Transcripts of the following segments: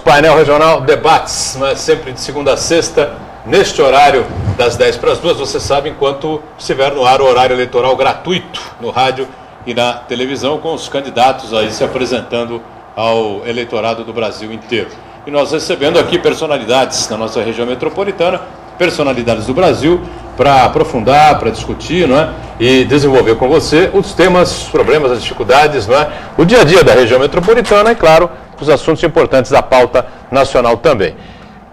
Painel Regional Debates, não é? Sempre de segunda a sexta, neste horário das 10 para as 2, você sabe, enquanto estiver no ar o horário eleitoral gratuito no rádio e na televisão, com os candidatos aí se apresentando ao eleitorado do Brasil inteiro. E nós recebendo aqui personalidades da nossa região metropolitana, personalidades do Brasil, para aprofundar, para discutir, não é? E desenvolver com você os temas, os problemas, as dificuldades, não é? O dia a dia da região metropolitana e, claro, os assuntos importantes da pauta nacional também.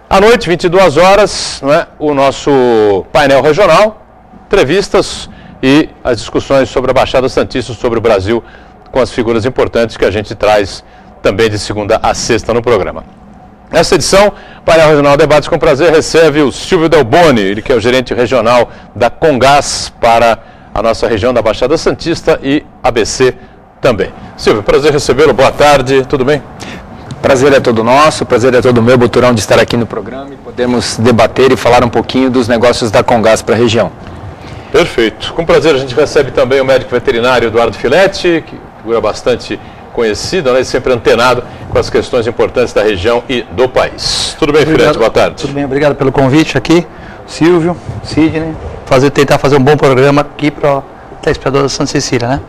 À noite, 22 horas, não é? O nosso painel regional, entrevistas e as discussões sobre a Baixada Santista, sobre o Brasil, com as figuras importantes que a gente traz também de segunda a sexta no programa. Nessa edição, Painel Regional Debates, com prazer, recebe o Silvio Delboni, ele que é o gerente regional da Comgás para a nossa região da Baixada Santista e ABC também. Silvio, prazer recebê-lo, boa tarde, tudo bem? Prazer é todo nosso, prazer é todo meu, Boturão, de estar aqui no programa e podemos debater e falar um pouquinho dos negócios da Comgás para a região. Perfeito. Com prazer a gente recebe também o médico veterinário Eduardo Filetti, que figura bastante conhecido, né, sempre antenado com as questões importantes da região e do país. Tudo bem, Filetti? Boa tarde. Tudo bem, obrigado pelo convite aqui, Silvio, Sidney, tentar fazer um bom programa aqui para o telespectador da Santa Cecília, né?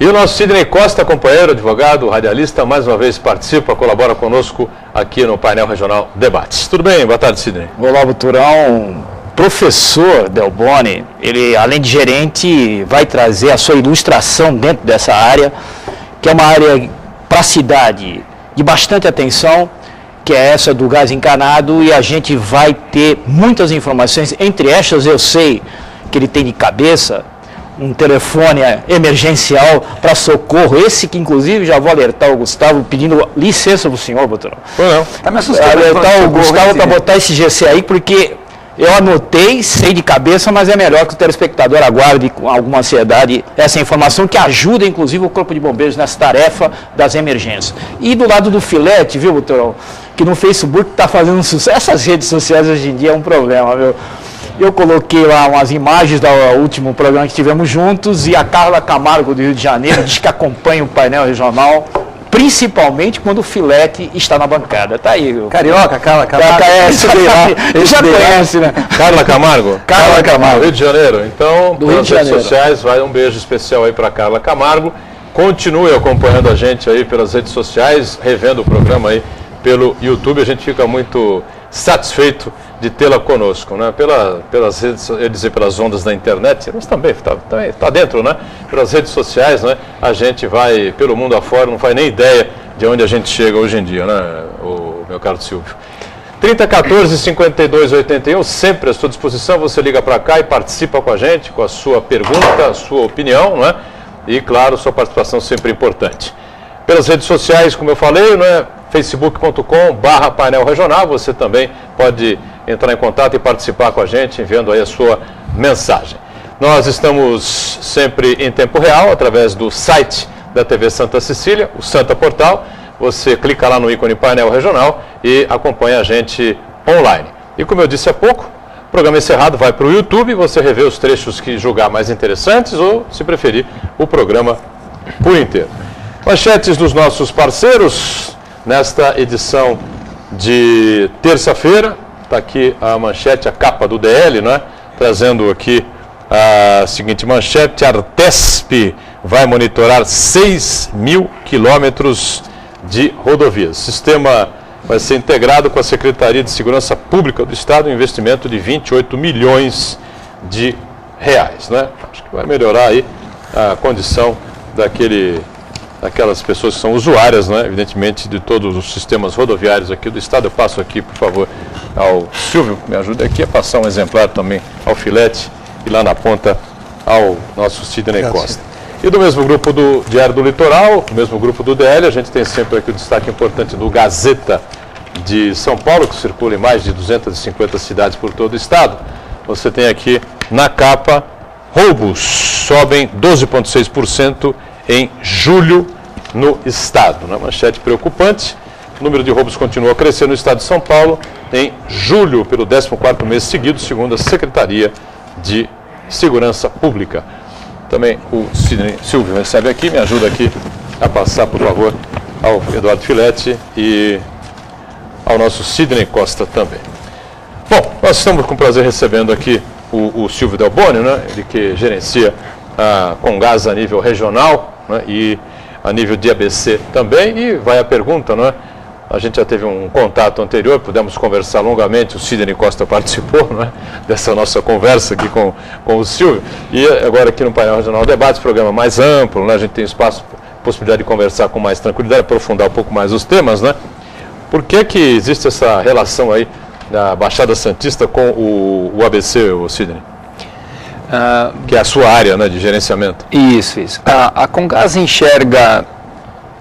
E o nosso Sidney Costa, companheiro, advogado, radialista, mais uma vez participa, colabora conosco aqui no Painel Regional Debates. Tudo bem? Boa tarde, Sidney. Olá, Boturão. Professor Delboni, ele, além de gerente, vai trazer a sua ilustração dentro dessa área, que é uma área para a cidade de bastante atenção, que é essa do gás encanado, e a gente vai ter muitas informações. Entre estas, eu sei que ele tem de cabeça um telefone emergencial para socorro, esse que inclusive já vou alertar o Gustavo, pedindo licença para o senhor, doutor. Não. Tá me assustando. Alertar o Gustavo para botar esse GC aí, porque eu anotei, sei de cabeça, mas é melhor que o telespectador aguarde com alguma ansiedade essa informação que ajuda, inclusive, o Corpo de Bombeiros nessa tarefa das emergências. E do lado do Filetti, viu, doutor, que no Facebook está fazendo sucesso. Essas redes sociais hoje em dia é um problema, viu? Eu coloquei lá umas imagens do último programa que tivemos juntos e a Carla Camargo, do Rio de Janeiro, diz que acompanha o painel regional, principalmente quando o Filetti está na bancada. Tá aí, viu? Carioca, Carla Camargo. Já conhece, né? Carla Camargo? Carla Camargo. Rio de Janeiro. Então, do Rio nas de redes Janeiro. sociais, vai um beijo especial aí para Carla Camargo. Continue acompanhando a gente aí pelas redes sociais, revendo o programa aí pelo YouTube. A gente fica muito satisfeito de tê-la conosco, né? Pelas redes, eu ia dizer pelas ondas da internet, mas também está dentro, né? Pelas redes sociais, né? A gente vai pelo mundo afora, não faz nem ideia de onde a gente chega hoje em dia, né? O meu caro Silvio. 3014-5281, sempre à sua disposição, você liga para cá e participa com a gente, com a sua pergunta, a sua opinião, né? E claro, sua participação sempre importante. Pelas redes sociais, como eu falei, né? facebook.com/painel regional, você também pode entrar em contato e participar com a gente, enviando aí a sua mensagem. Nós estamos sempre em tempo real, através do site da TV Santa Cecília, o Santa Portal. Você clica lá no ícone Painel Regional e acompanha a gente online. E como eu disse há pouco, o programa encerrado vai para o YouTube, você revê os trechos que julgar mais interessantes ou, se preferir, o programa por inteiro. Manchetes dos nossos parceiros nesta edição de terça-feira. Está aqui a manchete, a capa do DL, né? Trazendo aqui a seguinte manchete: Artesp vai monitorar 6.000 quilômetros de rodovias. O sistema vai ser integrado com a Secretaria de Segurança Pública do Estado, um investimento de 28 milhões de reais, né? Acho que vai melhorar aí a condição daquelas pessoas que são usuárias, né, evidentemente, de todos os sistemas rodoviários aqui do Estado. Eu passo aqui, por favor, ao Silvio, me ajuda aqui a passar um exemplar também ao Filetti e lá na ponta ao nosso Sidney Costa. E do mesmo grupo do Diário do Litoral, do mesmo grupo do DL, a gente tem sempre aqui o destaque importante do Gazeta de São Paulo, que circula em mais de 250 cidades por todo o Estado. Você tem aqui na capa: roubos sobem 12,6% em julho no Estado. Uma manchete preocupante. O número de roubos continua a crescer no Estado de São Paulo em julho, pelo 14º mês seguido, segundo a Secretaria de Segurança Pública. Também o Silvio recebe aqui, me ajuda aqui a passar, por favor, ao Eduardo Filetti e ao nosso Sidney Costa também. Bom, nós estamos com prazer recebendo aqui o Silvio Delboni, né? Ele que gerencia a Comgás a nível regional, né? E a nível de ABC também. E vai a pergunta, né? A gente já teve um contato anterior, pudemos conversar longamente, o Sidney Costa participou, né, dessa nossa conversa aqui com o Silvio. E agora aqui no Painel Regional Debates, programa mais amplo, né, a gente tem espaço, possibilidade de conversar com mais tranquilidade, aprofundar um pouco mais os temas, né? Por que existe essa relação aí da Baixada Santista com o ABC, o Sidney? Que é a sua área, né, de gerenciamento. Isso. A Comgás enxerga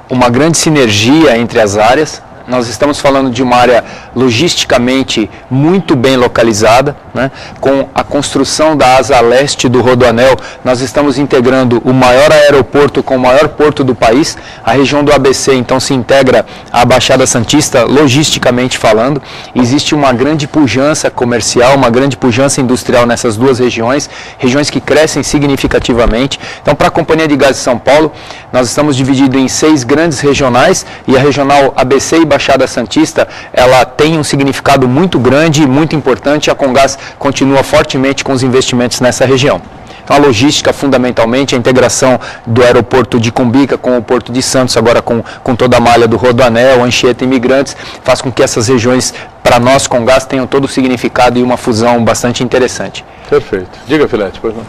uma grande sinergia entre as áreas. Nós estamos falando de uma área logisticamente muito bem localizada, né? Com a construção da asa leste do Rodoanel, nós estamos integrando o maior aeroporto com o maior porto do país. A região do ABC, então, se integra à Baixada Santista, logisticamente falando. Existe uma grande pujança comercial, uma grande pujança industrial nessas duas regiões, regiões que crescem significativamente. Então, para a Companhia de Gás de São Paulo, nós estamos divididos em 6 grandes regionais, e a regional ABC e Baixada Santista, ela tem um significado muito grande e muito importante. A Comgás continua fortemente com os investimentos nessa região. Então, a logística, fundamentalmente, a integração do aeroporto de Cumbica com o Porto de Santos, agora com toda a malha do Rodoanel, Anchieta e Imigrantes, faz com que essas regiões, para nós, Comgás, tenham todo o significado e uma fusão bastante interessante. Perfeito. Diga, Filete, pois não.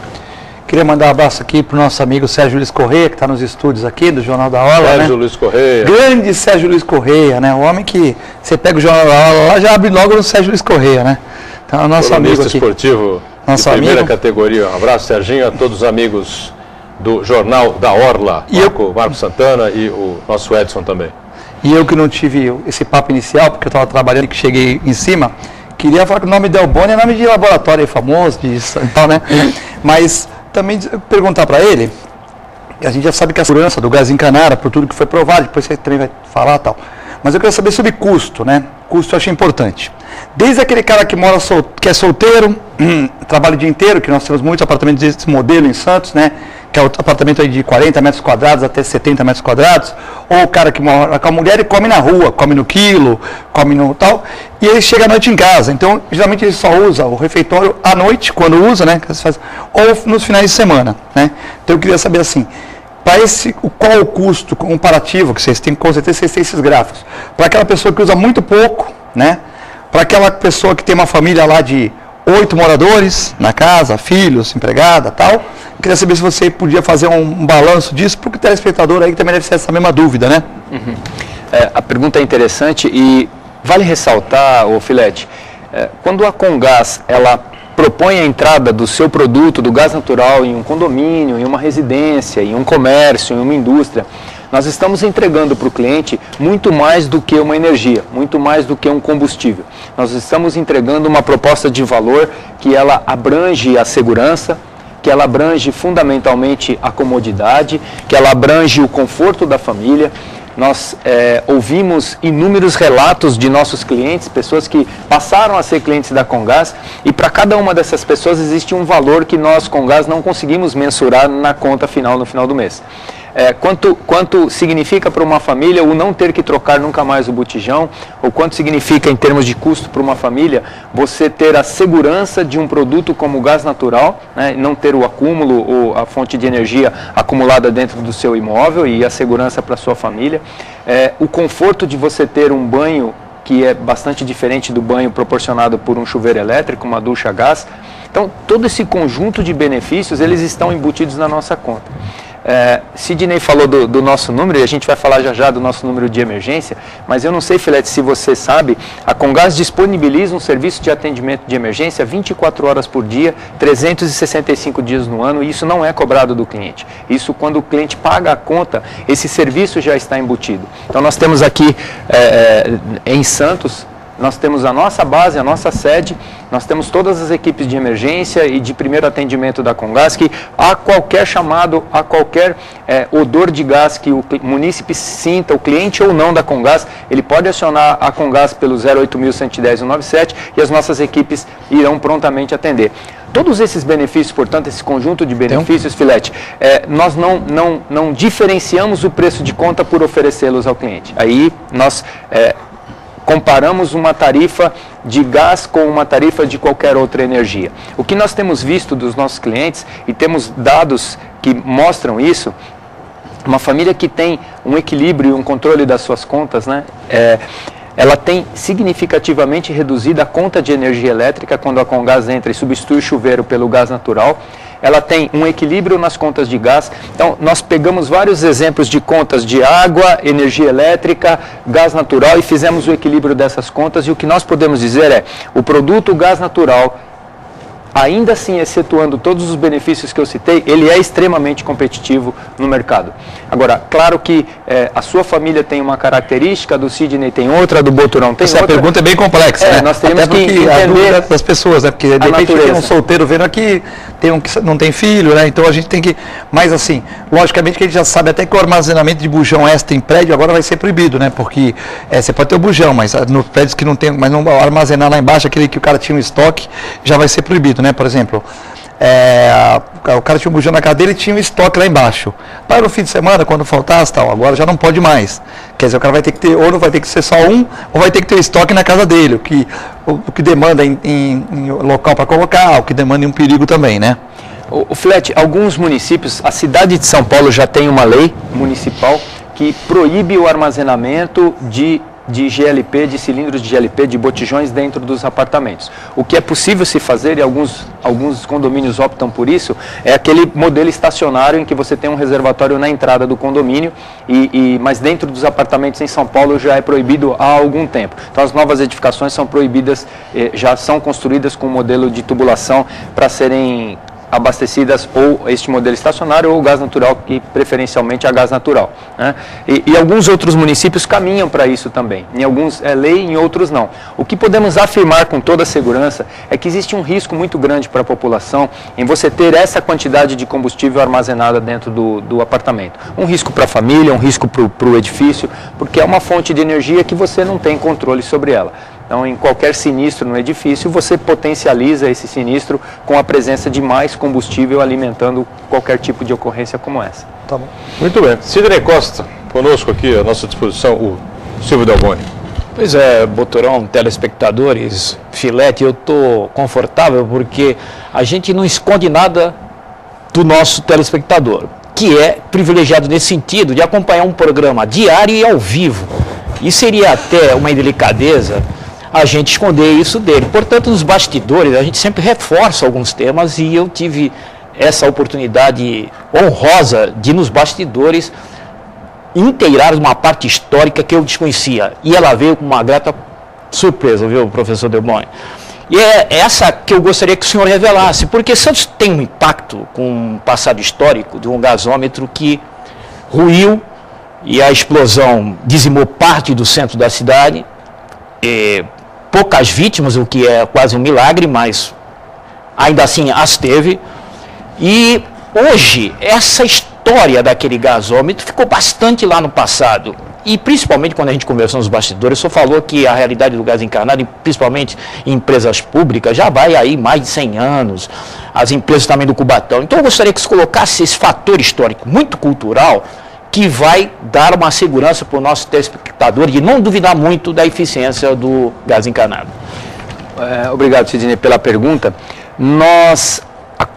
Queria mandar um abraço aqui para o nosso amigo Sérgio Luiz Correia, que está nos estúdios aqui do Jornal da Orla. Sérgio Luiz Correia. Grande Sérgio Luiz Correia, né? O homem que você pega o Jornal da Orla lá, já abre logo no Sérgio Luiz Correia, né? Então, nosso amigo aqui. Esportivo nosso de primeira amigo. Categoria. Um abraço, Serginho, a todos os amigos do Jornal da Orla, Marco Santana e o nosso Edson também. E eu que não tive esse papo inicial, porque eu estava trabalhando e que cheguei em cima, queria falar que o nome Delboni é nome de laboratório famoso, de tal, né? Mas também perguntar para ele, a gente já sabe que a segurança do gás encanara, por tudo que foi provado, depois você também vai falar e tal. Mas eu quero saber sobre custo, né? Custo eu acho importante. Desde aquele cara que mora que é solteiro, trabalha o dia inteiro, que nós temos muitos apartamentos desse modelo em Santos, né? Que é o apartamento aí de 40 metros quadrados até 70 metros quadrados, ou o cara que mora com a mulher e come na rua, come no quilo, come no tal, e ele chega à noite em casa. Então, geralmente ele só usa o refeitório à noite, quando usa, né? Ou nos finais de semana, né? Então eu queria saber assim, qual o custo comparativo, que vocês têm, com certeza vocês têm esses gráficos, para aquela pessoa que usa muito pouco, né? Para aquela pessoa que tem uma família lá de 8 moradores na casa, filhos, empregada, tal. Eu queria saber se você podia fazer um balanço disso, porque o telespectador aí também deve ser essa mesma dúvida, né? Uhum. A pergunta é interessante e vale ressaltar, Filete, quando a Comgás, ela propõe a entrada do seu produto, do gás natural, em um condomínio, em uma residência, em um comércio, em uma indústria, nós estamos entregando para o cliente muito mais do que uma energia, muito mais do que um combustível. Nós estamos entregando uma proposta de valor que ela abrange a segurança, que ela abrange fundamentalmente a comodidade, que ela abrange o conforto da família. Nós ouvimos inúmeros relatos de nossos clientes, pessoas que passaram a ser clientes da Comgás, e para cada uma dessas pessoas existe um valor que nós, Comgás, não conseguimos mensurar na conta final, no final do mês. Quanto significa para uma família o não ter que trocar nunca mais o botijão, ou quanto significa em termos de custo para uma família você ter a segurança de um produto como o gás natural, né, não ter o acúmulo ou a fonte de energia acumulada dentro do seu imóvel e a segurança para a sua família, o conforto de você ter um banho que é bastante diferente do banho proporcionado por um chuveiro elétrico, uma ducha a gás. Então, todo esse conjunto de benefícios, eles estão embutidos na nossa conta. Sidney falou do nosso número, e a gente vai falar já do nosso número de emergência, mas eu não sei, Filete, se você sabe, a Comgás disponibiliza um serviço de atendimento de emergência 24 horas por dia, 365 dias no ano, e isso não é cobrado do cliente. Isso, quando o cliente paga a conta, esse serviço já está embutido. Então, nós temos aqui em Santos, nós temos a nossa base, a nossa sede, nós temos todas as equipes de emergência e de primeiro atendimento da Comgás, que a qualquer chamado, a qualquer odor de gás que o munícipe sinta, o cliente ou não da Comgás, ele pode acionar a Comgás pelo 08.110.197 e as nossas equipes irão prontamente atender. Todos esses benefícios, portanto, esse conjunto de benefícios, Filete, nós não diferenciamos o preço de conta por oferecê-los ao cliente. Aí nós comparamos uma tarifa de gás com uma tarifa de qualquer outra energia. O que nós temos visto dos nossos clientes, e temos dados que mostram isso, uma família que tem um equilíbrio e um controle das suas contas, né, ela tem significativamente reduzido a conta de energia elétrica quando a Comgás entra e substitui o chuveiro pelo gás natural. Ela tem um equilíbrio nas contas de gás. Então, nós pegamos vários exemplos de contas de água, energia elétrica, gás natural e fizemos o equilíbrio dessas contas. E o que nós podemos dizer é, o produto gás natural, ainda assim, excetuando todos os benefícios que eu citei, ele é extremamente competitivo no mercado. Agora, claro que a sua família tem uma característica, a do Sidney tem outra, a do Boturão tem outra. Essa pergunta é bem complexa, né? Nós temos Até que entender das pessoas, né? Porque de repente tem um solteiro vendo aqui, tem um que não tem filho, né? Então a gente tem que... Mas assim, logicamente que a gente já sabe até que o armazenamento de bujão extra em prédio agora vai ser proibido, né? Porque você pode ter o bujão, mas nos prédios que não tem, mas não armazenar lá embaixo, aquele que o cara tinha um estoque, já vai ser proibido, né? Por exemplo, o cara tinha um bujão na casa dele e tinha um estoque lá embaixo. Para no fim de semana, quando faltasse, tal, agora já não pode mais. Quer dizer, o cara vai ter que ter, ou não vai ter que ser só um, ou vai ter que ter estoque na casa dele, o que demanda em local para colocar, o que demanda em um perigo também, né? O Flet, alguns municípios, a cidade de São Paulo já tem uma lei municipal que proíbe o armazenamento de GLP, de cilindros de GLP, de botijões dentro dos apartamentos. O que é possível se fazer, e alguns condomínios optam por isso, é aquele modelo estacionário em que você tem um reservatório na entrada do condomínio, mas dentro dos apartamentos em São Paulo já é proibido há algum tempo. Então as novas edificações são proibidas, já são construídas com modelo de tubulação para serem abastecidas ou este modelo estacionário ou gás natural, que preferencialmente é gás natural, né? E alguns outros municípios caminham para isso também. Em alguns é lei, em outros não. O que podemos afirmar com toda segurança é que existe um risco muito grande para a população em você ter essa quantidade de combustível armazenada dentro do apartamento. Um risco para a família, um risco para o edifício, porque é uma fonte de energia que você não tem controle sobre ela. Então, em qualquer sinistro no edifício, você potencializa esse sinistro com a presença de mais combustível alimentando qualquer tipo de ocorrência como essa. Tá bom. Muito bem. Sidney Costa, conosco aqui, à nossa disposição, o Silvio Delboni. Pois é, Boturão, telespectadores, Filete, eu estou confortável porque a gente não esconde nada do nosso telespectador, que é privilegiado nesse sentido de acompanhar um programa diário e ao vivo. E seria até uma indelicadeza a gente esconder isso dele. Portanto, nos bastidores, a gente sempre reforça alguns temas e eu tive essa oportunidade honrosa de, nos bastidores, inteirar uma parte histórica que eu desconhecia. E ela veio com uma grata surpresa, viu, professor Delboni? E é essa que eu gostaria que o senhor revelasse, porque Santos tem um impacto com um passado histórico de um gasômetro que ruiu e a explosão dizimou parte do centro da cidade. Poucas vítimas, o que é quase um milagre, mas ainda assim as teve. E hoje, essa história daquele gasômetro ficou bastante lá no passado. E principalmente quando a gente conversou nos bastidores, o senhor falou que a realidade do gás encarnado, principalmente em empresas públicas, já vai aí mais de 100 anos, as empresas também do Cubatão. Então eu gostaria que você colocasse esse fator histórico muito cultural, que vai dar uma segurança para o nosso telespectador de não duvidar muito da eficiência do gás encarnado. Obrigado, Sidney, pela pergunta.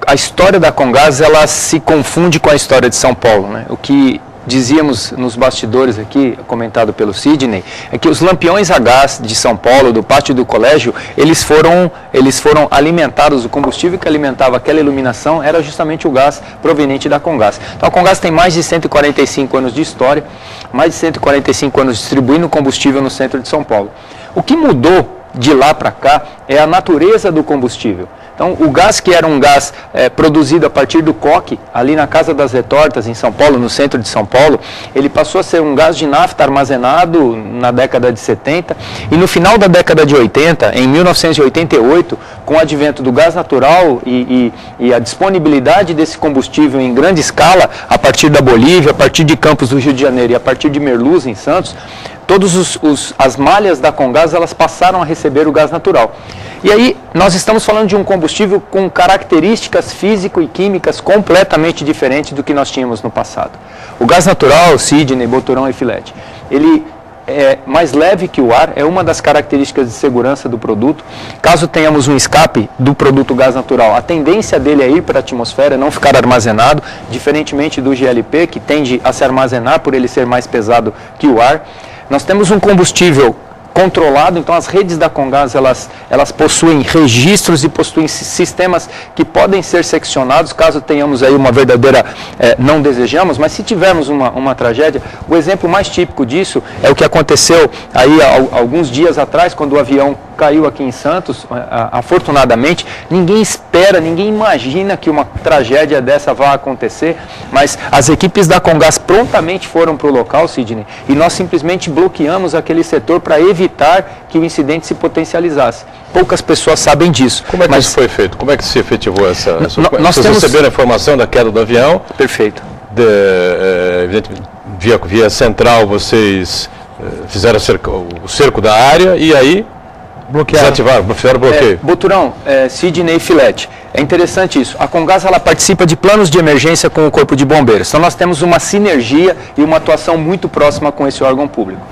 A história da Comgás, ela se confunde com a história de São Paulo, né? O que dizíamos nos bastidores aqui, comentado pelo Sidney, é que os lampiões a gás de São Paulo, do pátio do colégio, eles foram alimentados, o combustível que alimentava aquela iluminação era justamente o gás proveniente da Comgás. Então a Comgás tem mais de 145 anos de história, mais de 145 anos distribuindo combustível no centro de São Paulo. O que mudou de lá para cá é a natureza do combustível. Então, o gás que era um gás produzido a partir do coque, ali na Casa das Retortas, em São Paulo, no centro de São Paulo, ele passou a ser um gás de nafta armazenado na década de 70, e no final da década de 80, em 1988, com o advento do gás natural e a disponibilidade desse combustível em grande escala, a partir da Bolívia, a partir de Campos do Rio de Janeiro e a partir de Merluz, em Santos, todas as malhas da Comgás, elas passaram a receber o gás natural. E aí, nós estamos falando de um combustível com características físico e químicas completamente diferentes do que nós tínhamos no passado. O gás natural, Sidney, Boturão e Filete, ele é mais leve que o ar, é uma das características de segurança do produto. Caso tenhamos um escape do produto gás natural, a tendência dele é ir para a atmosfera, não ficar armazenado, diferentemente do GLP, que tende a se armazenar por ele ser mais pesado que o ar. Nós temos um combustível controlado, então as redes da Comgás, elas possuem registros e possuem sistemas que podem ser seccionados, caso tenhamos aí uma verdadeira, não desejamos, mas se tivermos uma tragédia, o exemplo mais típico disso é o que aconteceu aí alguns dias atrás, quando o avião caiu aqui em Santos. Afortunadamente, ninguém espera, ninguém imagina que uma tragédia dessa vá acontecer, mas as equipes da Comgás prontamente foram para o local, Sidney, e nós simplesmente bloqueamos aquele setor para evitar que o incidente se potencializasse. Poucas pessoas sabem disso. Como é que isso foi feito? Como é que se efetivou essa... Nós temos... receberam a informação da queda do avião? Perfeito. Evidentemente, via central, vocês fizeram o cerco da área e aí... desativaram, fizeram bloqueio. Boturão, Sidney Filete, é interessante isso. A Comgás, ela participa de planos de emergência com o Corpo de Bombeiros. Então nós temos uma sinergia e uma atuação muito próxima com esse órgão público.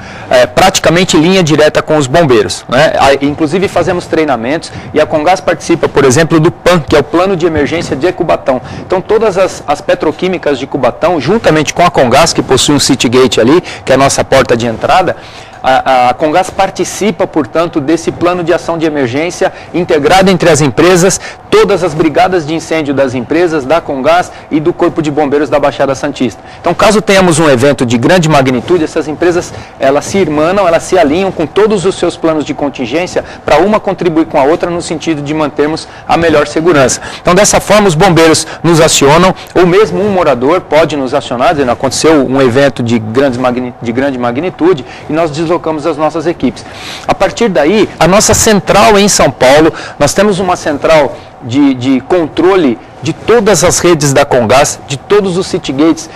Praticamente linha direta com os bombeiros, né? Inclusive fazemos treinamentos e a Comgás participa, por exemplo, do PAN, que é o Plano de Emergência de Cubatão. Então todas as petroquímicas de Cubatão, juntamente com a Comgás, que possui um Citygate ali, que é a nossa porta de entrada, a Comgás participa, portanto, desse plano de ação de emergência integrado entre as empresas, todas as brigadas de incêndio das empresas, da Comgás e do Corpo de Bombeiros da Baixada Santista. Então, caso tenhamos um evento de grande magnitude, essas empresas, elas se irmanam, elas se alinham com todos os seus planos de contingência para uma contribuir com a outra no sentido de mantermos a melhor segurança. Então, dessa forma, os bombeiros nos acionam, ou mesmo um morador pode nos acionar, dizendo, aconteceu um evento de grande magnitude e nós deslocamos as nossas equipes. A partir daí, a nossa central em São Paulo, nós temos uma central de controle de todas as redes da Comgás, de todos os Citygates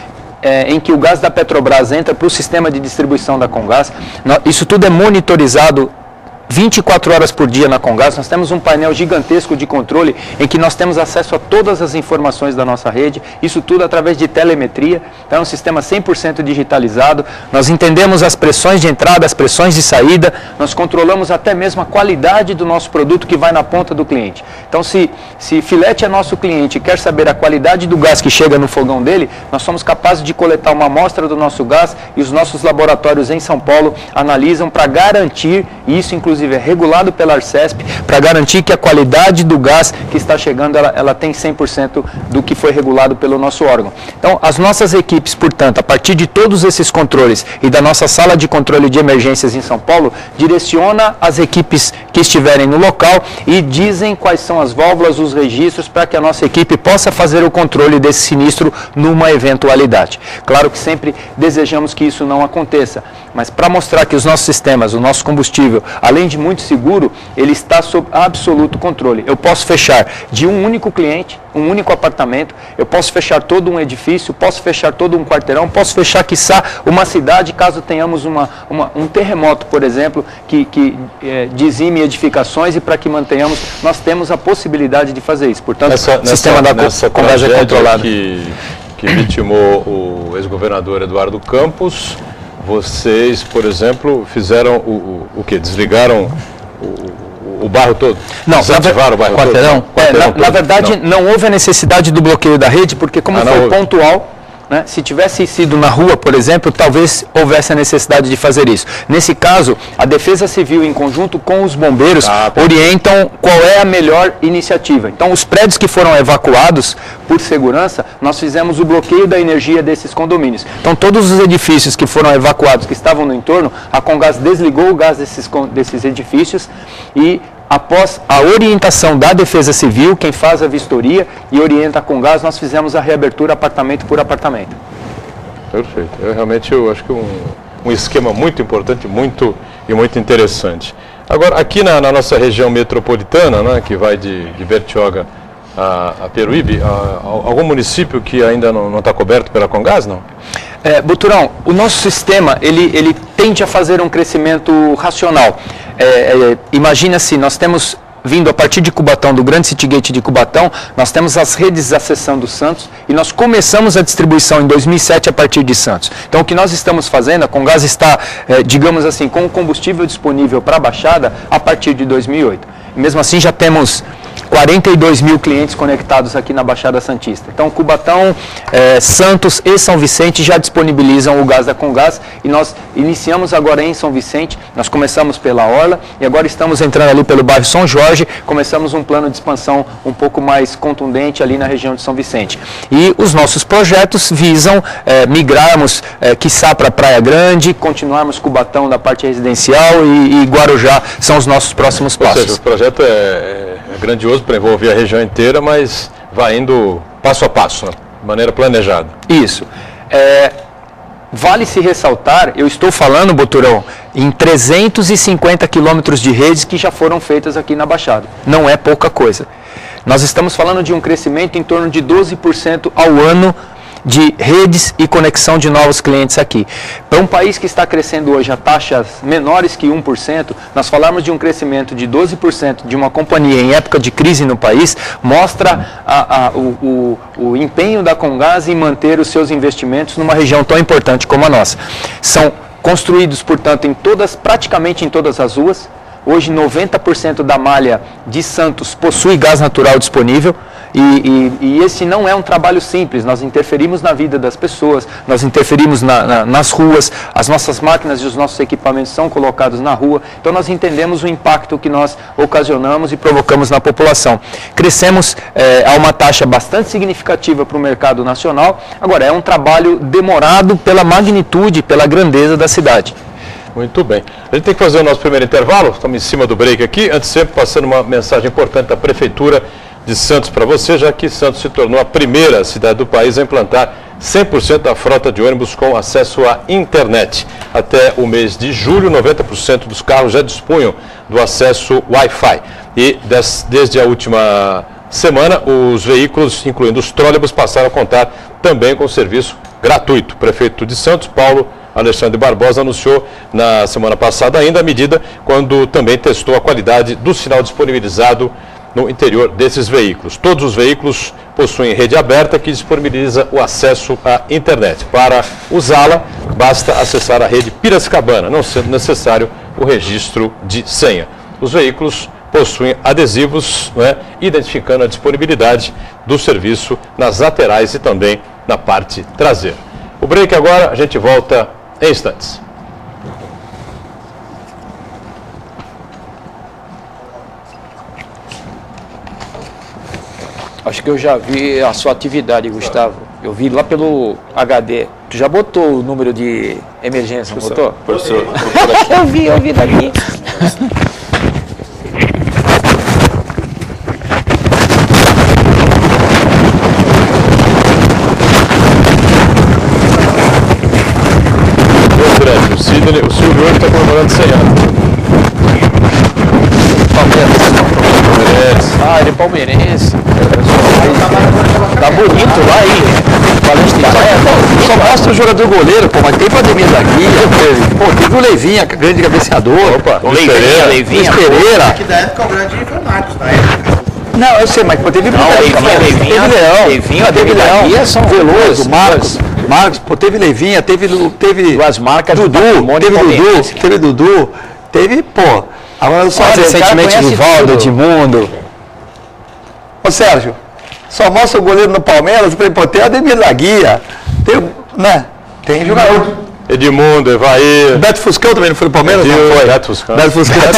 em que o gás da Petrobras entra para o sistema de distribuição da Comgás. Isso tudo é monitorizado 24 horas por dia na Comgás. Nós temos um painel gigantesco de controle em que nós temos acesso a todas as informações da nossa rede, isso tudo através de telemetria. Então é um sistema 100% digitalizado. Nós entendemos as pressões de entrada, as pressões de saída, nós controlamos até mesmo a qualidade do nosso produto que vai na ponta do cliente. Então se Filete é nosso cliente e quer saber a qualidade do gás que chega no fogão dele, nós somos capazes de coletar uma amostra do nosso gás e os nossos laboratórios em São Paulo analisam para garantir, e isso inclusive é regulado pela Arcesp, para garantir que a qualidade do gás que está chegando, ela tem 100% do que foi regulado pelo nosso órgão. Então, as nossas equipes, portanto, a partir de todos esses controles e da nossa sala de controle de emergências em São Paulo, direciona as equipes que estiverem no local e dizem quais são as válvulas, os registros, para que a nossa equipe possa fazer o controle desse sinistro numa eventualidade. Claro que sempre desejamos que isso não aconteça, mas para mostrar que os nossos sistemas, o nosso combustível, além de muito seguro, ele está sob absoluto controle. Eu posso fechar de um único cliente, um único apartamento, eu posso fechar todo um edifício, posso fechar todo um quarteirão, posso fechar, quiçá, uma cidade, caso tenhamos um terremoto, por exemplo, que dizime edificações, e para que mantenhamos, nós temos a possibilidade de fazer isso. Portanto, o sistema da Comgás é controlado. Que vitimou o ex-governador Eduardo Campos, vocês, por exemplo, fizeram o quê? Desligaram o bairro todo? Não, desativaram o bairro quarteirão? Todo? Na verdade, não houve a necessidade do bloqueio da rede, porque como foi pontual, né, se tivesse sido na rua, por exemplo, talvez houvesse a necessidade de fazer isso. Nesse caso, a Defesa Civil, em conjunto com os bombeiros, orientam qual é a melhor iniciativa. Então, os prédios que foram evacuados por segurança, nós fizemos o bloqueio da energia desses condomínios. Então, todos os edifícios que foram evacuados, que estavam no entorno, a Comgás desligou o gás desses edifícios e, após a orientação da Defesa Civil, quem faz a vistoria e orienta a Comgás, nós fizemos a reabertura apartamento por apartamento. Perfeito. Eu acho que um esquema muito importante, muito interessante. Agora, aqui na nossa região metropolitana, né, que vai de Bertioga a Peruíbe, algum município que ainda não está coberto pela Comgás, não? Boturão, o nosso sistema, ele tende a fazer um crescimento racional. Imagina assim, nós temos vindo a partir de Cubatão, do Grande City Gate de Cubatão, nós temos as redes de acessão do Santos e nós começamos a distribuição em 2007 a partir de Santos. Então o que nós estamos fazendo, a Comgás está, digamos assim, com o combustível disponível para a Baixada a partir de 2008. Mesmo assim já temos 42 mil clientes conectados aqui na Baixada Santista. Então, Cubatão, Santos e São Vicente já disponibilizam o gás da Comgás e nós iniciamos agora em São Vicente, nós começamos pela Orla e agora estamos entrando ali pelo bairro São Jorge, começamos um plano de expansão um pouco mais contundente ali na região de São Vicente. E os nossos projetos visam migrarmos, quiçá para Praia Grande, continuarmos Cubatão da parte residencial e Guarujá são os nossos próximos passos. Ou seja, o projeto é grandioso para envolver a região inteira, mas vai indo passo a passo, né? De maneira planejada. Isso. Vale se ressaltar, eu estou falando, Boturão, em 350 quilômetros de redes que já foram feitas aqui na Baixada. Não é pouca coisa. Nós estamos falando de um crescimento em torno de 12% ao ano de redes e conexão de novos clientes aqui. Para um país que está crescendo hoje a taxas menores que 1%, nós falarmos de um crescimento de 12% de uma companhia em época de crise no país, mostra o empenho da Comgás em manter os seus investimentos numa região tão importante como a nossa. São construídos, portanto, praticamente em todas as ruas. Hoje, 90% da malha de Santos possui gás natural disponível e esse não é um trabalho simples. Nós interferimos na vida das pessoas, nós interferimos nas ruas, as nossas máquinas e os nossos equipamentos são colocados na rua, então nós entendemos o impacto que nós ocasionamos e provocamos na população. Crescemos a uma taxa bastante significativa para o mercado nacional, agora é um trabalho demorado pela magnitude, pela grandeza da cidade. Muito bem. A gente tem que fazer o nosso primeiro intervalo, estamos em cima do break aqui, antes sempre passando uma mensagem importante da Prefeitura de Santos para você, já que Santos se tornou a primeira cidade do país a implantar 100% da frota de ônibus com acesso à internet. Até o mês de julho, 90% dos carros já dispunham do acesso Wi-Fi. E desde a última semana, os veículos, incluindo os trólebus, passaram a contar também com serviço gratuito. O prefeito de Santos, Paulo Alexandre Barbosa, anunciou na semana passada ainda a medida quando também testou a qualidade do sinal disponibilizado no interior desses veículos. Todos os veículos possuem rede aberta que disponibiliza o acesso à internet. Para usá-la, basta acessar a rede Piracicabana, não sendo necessário o registro de senha. Os veículos possuem adesivos, identificando a disponibilidade do serviço nas laterais e também na parte traseira. O break agora, a gente volta em instantes. Acho que eu já vi a sua atividade, Gustavo. Eu vi lá pelo HD. Tu já botou o número de emergência, não botou? Professor. Eu vi daqui. O Silvio hoje está comemorando 100 anos. Palmeirense. Ah, ele é palmeirense. Tá bonito lá aí. Só mostra o jogador goleiro, pô, mas tem pandemia da guia, teve o Leivinha, grande cabeceador. Opa, Leivinha Pereira. Aqui da época o grande foi o Marcos, da época. Não, eu sei, mas teve Leivinha, teve Leão, são Veloso, Marcos, pô, teve Leivinha, teve duas marcas Dudu, teve, pô, agora só recentemente Rivaldo, Edmundo. Ô Sérgio, só mostra o goleiro no Palmeiras, pô, tem Ademir da Guia, tem jogador. Edmundo, Evair. Beto Fuscão também não foi no Palmeiras? Não foi. Beto Fuscão. Beto Fuscão foi.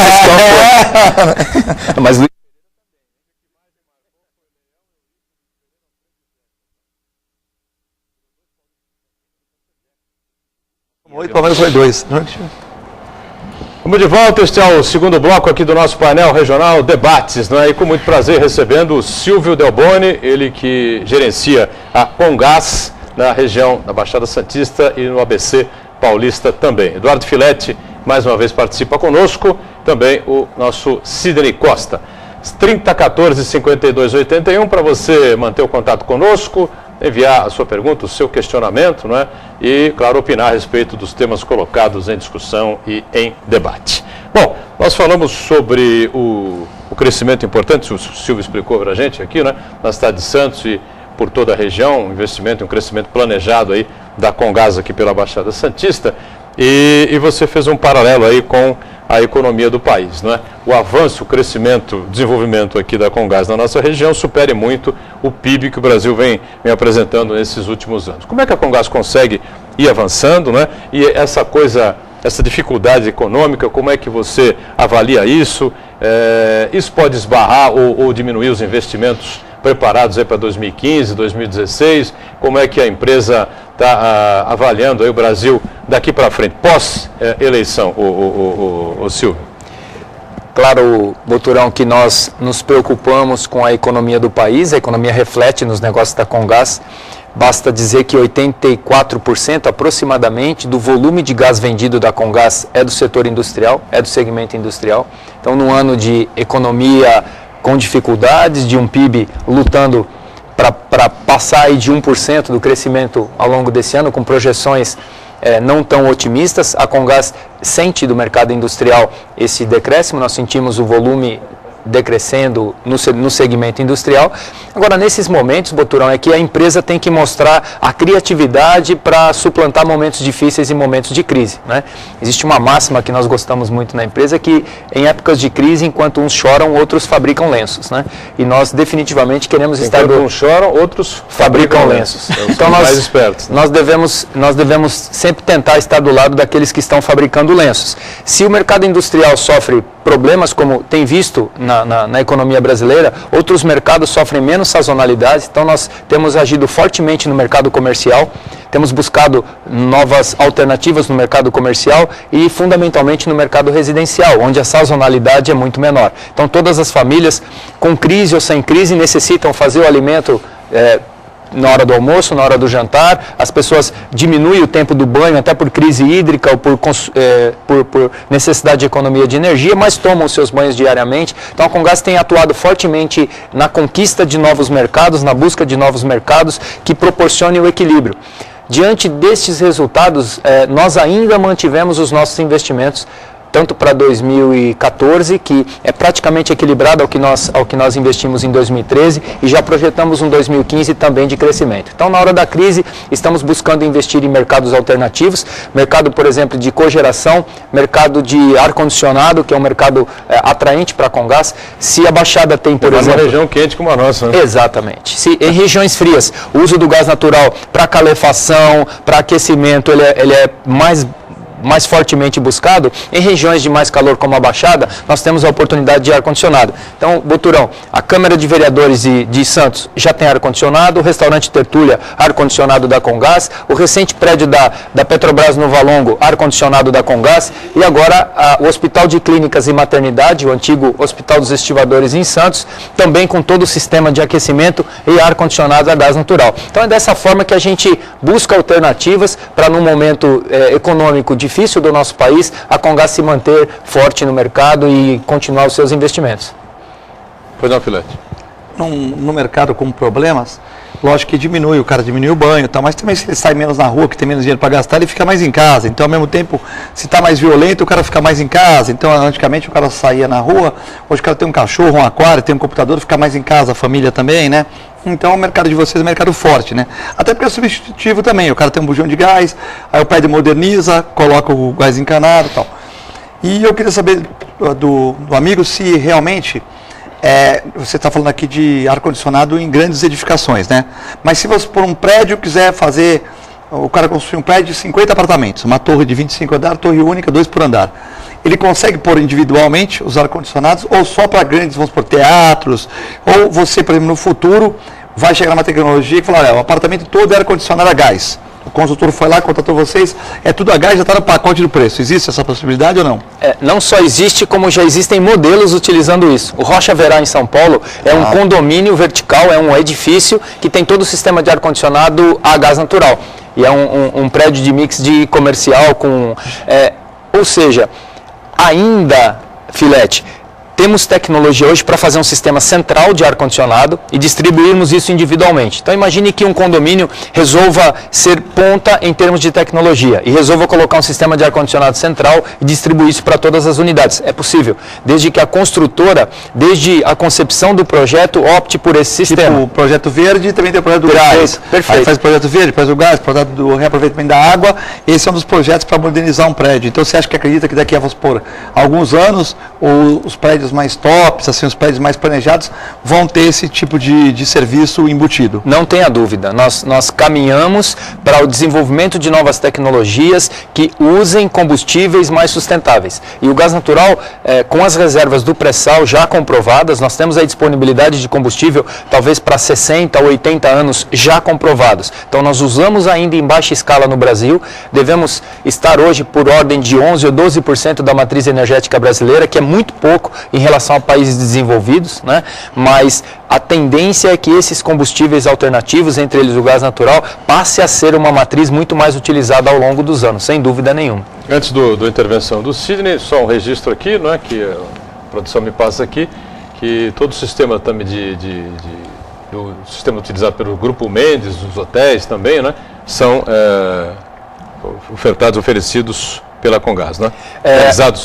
Mas o Palmeiras foi 2. Vamos de volta, este é o segundo bloco aqui do nosso painel regional Debates, E com muito prazer recebendo o Silvio Delboni, ele que gerencia a Comgás na região da Baixada Santista e no ABC Paulista também. Eduardo Filetti mais uma vez participa conosco, também o nosso Sidney Costa. 3014-5281 para você manter o contato conosco, enviar a sua pergunta, o seu questionamento, E, claro, opinar a respeito dos temas colocados em discussão e em debate. Bom, nós falamos sobre o crescimento importante, o Silvio explicou para a gente aqui, né, na cidade de Santos e por toda a região, um investimento, um crescimento planejado aí da Comgás aqui pela Baixada Santista, e você fez um paralelo aí com a economia do país, né? O avanço, o crescimento, o desenvolvimento aqui da Comgás na nossa região supere muito o PIB que o Brasil vem apresentando nesses últimos anos. Como é que a Comgás consegue ir avançando, né? E essa dificuldade econômica, como é que você avalia isso? Isso pode esbarrar ou diminuir os investimentos preparados aí para 2015, 2016? Como é que a empresa está avaliando aí o Brasil daqui para frente, pós-eleição, o Silvio? Claro, Boturão, que nós nos preocupamos com a economia do país, a economia reflete nos negócios da Comgás. Basta dizer que 84% aproximadamente do volume de gás vendido da Comgás é do setor industrial, é do segmento industrial. Então, num ano de economia com dificuldades, de um PIB lutando para passar aí de 1% do crescimento ao longo desse ano, com projeções não tão otimistas, a Comgás sente do mercado industrial esse decréscimo, nós sentimos o volume decrescendo no segmento industrial. Agora, nesses momentos, Boturão, é que a empresa tem que mostrar a criatividade para suplantar momentos difíceis e momentos de crise, né? Existe uma máxima que nós gostamos muito na empresa, que em épocas de crise, enquanto uns choram, outros fabricam lenços, né? E nós definitivamente queremos estar... Enquanto uns choram, outros fabricam lenços. Então mais espertos, né? nós devemos sempre tentar estar do lado daqueles que estão fabricando lenços. Se o mercado industrial sofre problemas, como tem visto na economia brasileira, outros mercados sofrem menos sazonalidade, então nós temos agido fortemente no mercado comercial, temos buscado novas alternativas no mercado comercial e fundamentalmente no mercado residencial, onde a sazonalidade é muito menor. Então todas as famílias, com crise ou sem crise, necessitam fazer o alimento na hora do almoço, na hora do jantar, as pessoas diminuem o tempo do banho, até por crise hídrica ou por necessidade de economia de energia, mas tomam seus banhos diariamente. Então a Comgás tem atuado fortemente na conquista de novos mercados, na busca de novos mercados que proporcionem o equilíbrio. Diante destes resultados, nós ainda mantivemos os nossos investimentos, tanto para 2014, que é praticamente equilibrado ao que nós investimos em 2013, e já projetamos um 2015 também de crescimento. Então, na hora da crise, estamos buscando investir em mercados alternativos, mercado, por exemplo, de cogeração, mercado de ar-condicionado, que é um mercado atraente para a Comgás. Se a Baixada tem, por exemplo... uma região quente como a nossa, né? Exatamente. Se em regiões frias, o uso do gás natural para calefação, para aquecimento, ele é mais fortemente buscado. Em regiões de mais calor como a Baixada, nós temos a oportunidade de ar-condicionado. Então, Boturão, a Câmara de Vereadores de Santos já tem ar-condicionado, o restaurante Tertúlia, ar-condicionado da Comgás, o recente prédio da Petrobras no Valongo, ar-condicionado da Comgás, e agora o Hospital de Clínicas e Maternidade, o antigo Hospital dos Estivadores em Santos, também com todo o sistema de aquecimento e ar-condicionado a gás natural. Então é dessa forma que a gente busca alternativas para, num momento econômico difícil do nosso país, a Comgás se manter forte no mercado e continuar os seus investimentos. Pois não, Filete? No mercado com problemas, lógico que o cara diminui o banho, tá, mas também se ele sai menos na rua, que tem menos dinheiro para gastar, ele fica mais em casa. Então, ao mesmo tempo, se está mais violento, o cara fica mais em casa. Então, antigamente o cara saía na rua, hoje o cara tem um cachorro, um aquário, tem um computador, fica mais em casa, a família também, né? Então, o mercado de vocês é um mercado forte, né? Até porque é substitutivo também. O cara tem um bujão de gás, aí o prédio moderniza, coloca o gás encanado e tal. E eu queria saber do amigo se realmente... você está falando aqui de ar-condicionado em grandes edificações, né? Mas se você, por um prédio, quiser fazer... O cara construir um prédio de 50 apartamentos, uma torre de 25 andares, torre única, 2 por andar. Ele consegue pôr individualmente os ar-condicionados ou só para grandes, vamos por teatros? Ou você, por exemplo, no futuro, vai chegar numa tecnologia que fala, o apartamento todo é ar-condicionado a gás. O consultor foi lá, contratou vocês, é tudo a gás, já está no pacote do preço. Existe essa possibilidade ou não? Não só existe, como já existem modelos utilizando isso. O Rocha Verá, em São Paulo, é um condomínio vertical, é um edifício que tem todo o sistema de ar-condicionado a gás natural. E é um prédio de mix de comercial com... ou seja, ainda, Filete, temos tecnologia hoje para fazer um sistema central de ar-condicionado e distribuirmos isso individualmente. Então imagine que um condomínio resolva ser ponta em termos de tecnologia e resolva colocar um sistema de ar-condicionado central e distribuir isso para todas as unidades. É possível, desde que a construtora, desde a concepção do projeto, opte por esse sistema. Tipo, o projeto verde também tem o projeto do gás. Perfeito. Aí faz o projeto verde, faz o gás, o projeto do reaproveitamento da água. Esse é um dos projetos para modernizar um prédio. Então você acredita que daqui a, vamos supor, alguns anos, os prédios mais tops, assim, os prédios mais planejados, vão ter esse tipo de serviço embutido? Não tenha dúvida. Nós caminhamos para o desenvolvimento de novas tecnologias que usem combustíveis mais sustentáveis. E o gás natural, com as reservas do pré-sal já comprovadas, nós temos a disponibilidade de combustível talvez para 60 ou 80 anos já comprovados. Então nós usamos ainda em baixa escala no Brasil, devemos estar hoje por ordem de 11 ou 12% da matriz energética brasileira, que é muito pouco em relação a países desenvolvidos, né? Mas a tendência é que esses combustíveis alternativos, entre eles o gás natural, passe a ser uma matriz muito mais utilizada ao longo dos anos, sem dúvida nenhuma. Antes do intervenção do Sidney, só um registro aqui, não é, que a produção me passa aqui, que todo o sistema também do sistema utilizado pelo Grupo Mendes, dos hotéis também, né, são oferecidos pela Comgás, né?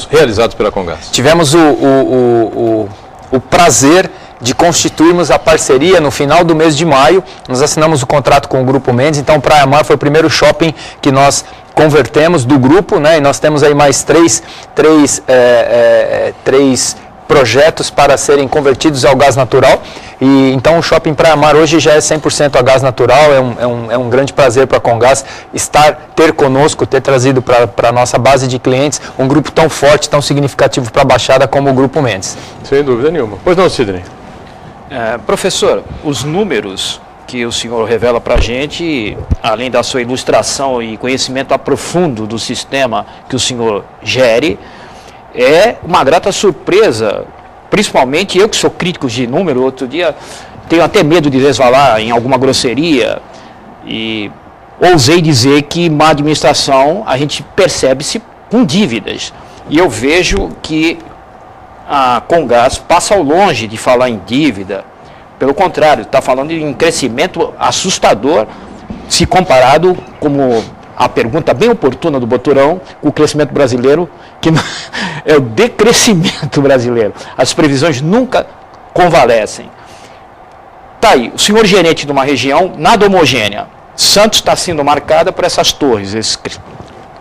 Realizados pela Comgás. Tivemos o prazer de constituirmos a parceria no final do mês de maio. Nós assinamos o contrato com o Grupo Mendes, então o Praia Mar foi o primeiro shopping que nós convertemos do grupo, né? E nós temos aí mais três projetos para serem convertidos ao gás natural. E então o Shopping Praia Mar hoje já é 100% a gás natural. É um grande prazer para a Comgás ter conosco, ter trazido para a nossa base de clientes um grupo tão forte, tão significativo para a Baixada como o Grupo Mendes. Sem dúvida nenhuma. Pois não, Sidney? Professor, os números que o senhor revela para a gente, além da sua ilustração e conhecimento profundo do sistema que o senhor gere, é uma grata surpresa, principalmente eu que sou crítico de número. Outro dia tenho até medo de resvalar em alguma grosseria e ousei dizer que má administração a gente percebe-se com dívidas. E eu vejo que a Comgás passa ao longe de falar em dívida. Pelo contrário, está falando em crescimento assustador se comparado, como a pergunta bem oportuna do Boturão, com o crescimento brasileiro, que é o decrescimento brasileiro. As previsões nunca convalescem. Está aí, o senhor gerente de uma região nada homogênea. Santos está sendo marcada por essas torres, esse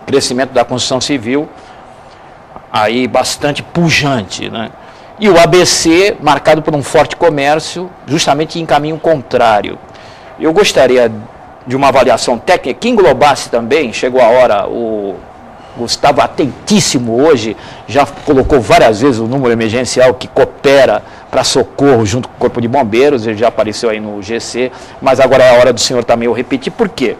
crescimento da construção civil aí bastante pujante, né? E o ABC marcado por um forte comércio, justamente em caminho contrário. Eu gostaria de uma avaliação técnica que englobasse também, chegou a hora, o Gustavo atentíssimo hoje, já colocou várias vezes o número emergencial que coopera para socorro junto com o Corpo de Bombeiros, ele já apareceu aí no GC, mas agora é a hora do senhor também eu repetir. Por quê?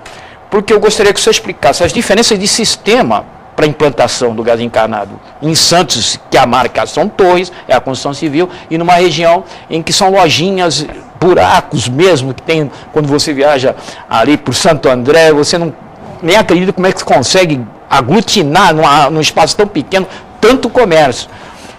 Porque eu gostaria que o senhor explicasse as diferenças de sistema para a implantação do gás encarnado em Santos, que a marca são torres, é a construção civil, e numa região em que são lojinhas, buracos mesmo, que tem, quando você viaja ali por Santo André, você nem acredita como é que você consegue aglutinar num espaço tão pequeno tanto comércio.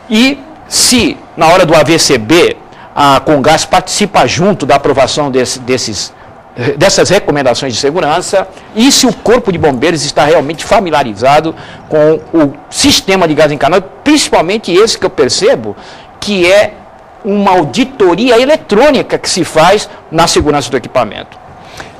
E se na hora do AVCB a Comgás participa junto da aprovação dessas recomendações de segurança, e se o Corpo de Bombeiros está realmente familiarizado com o sistema de gás encarnado, principalmente esse que eu percebo, que é uma auditoria eletrônica que se faz na segurança do equipamento.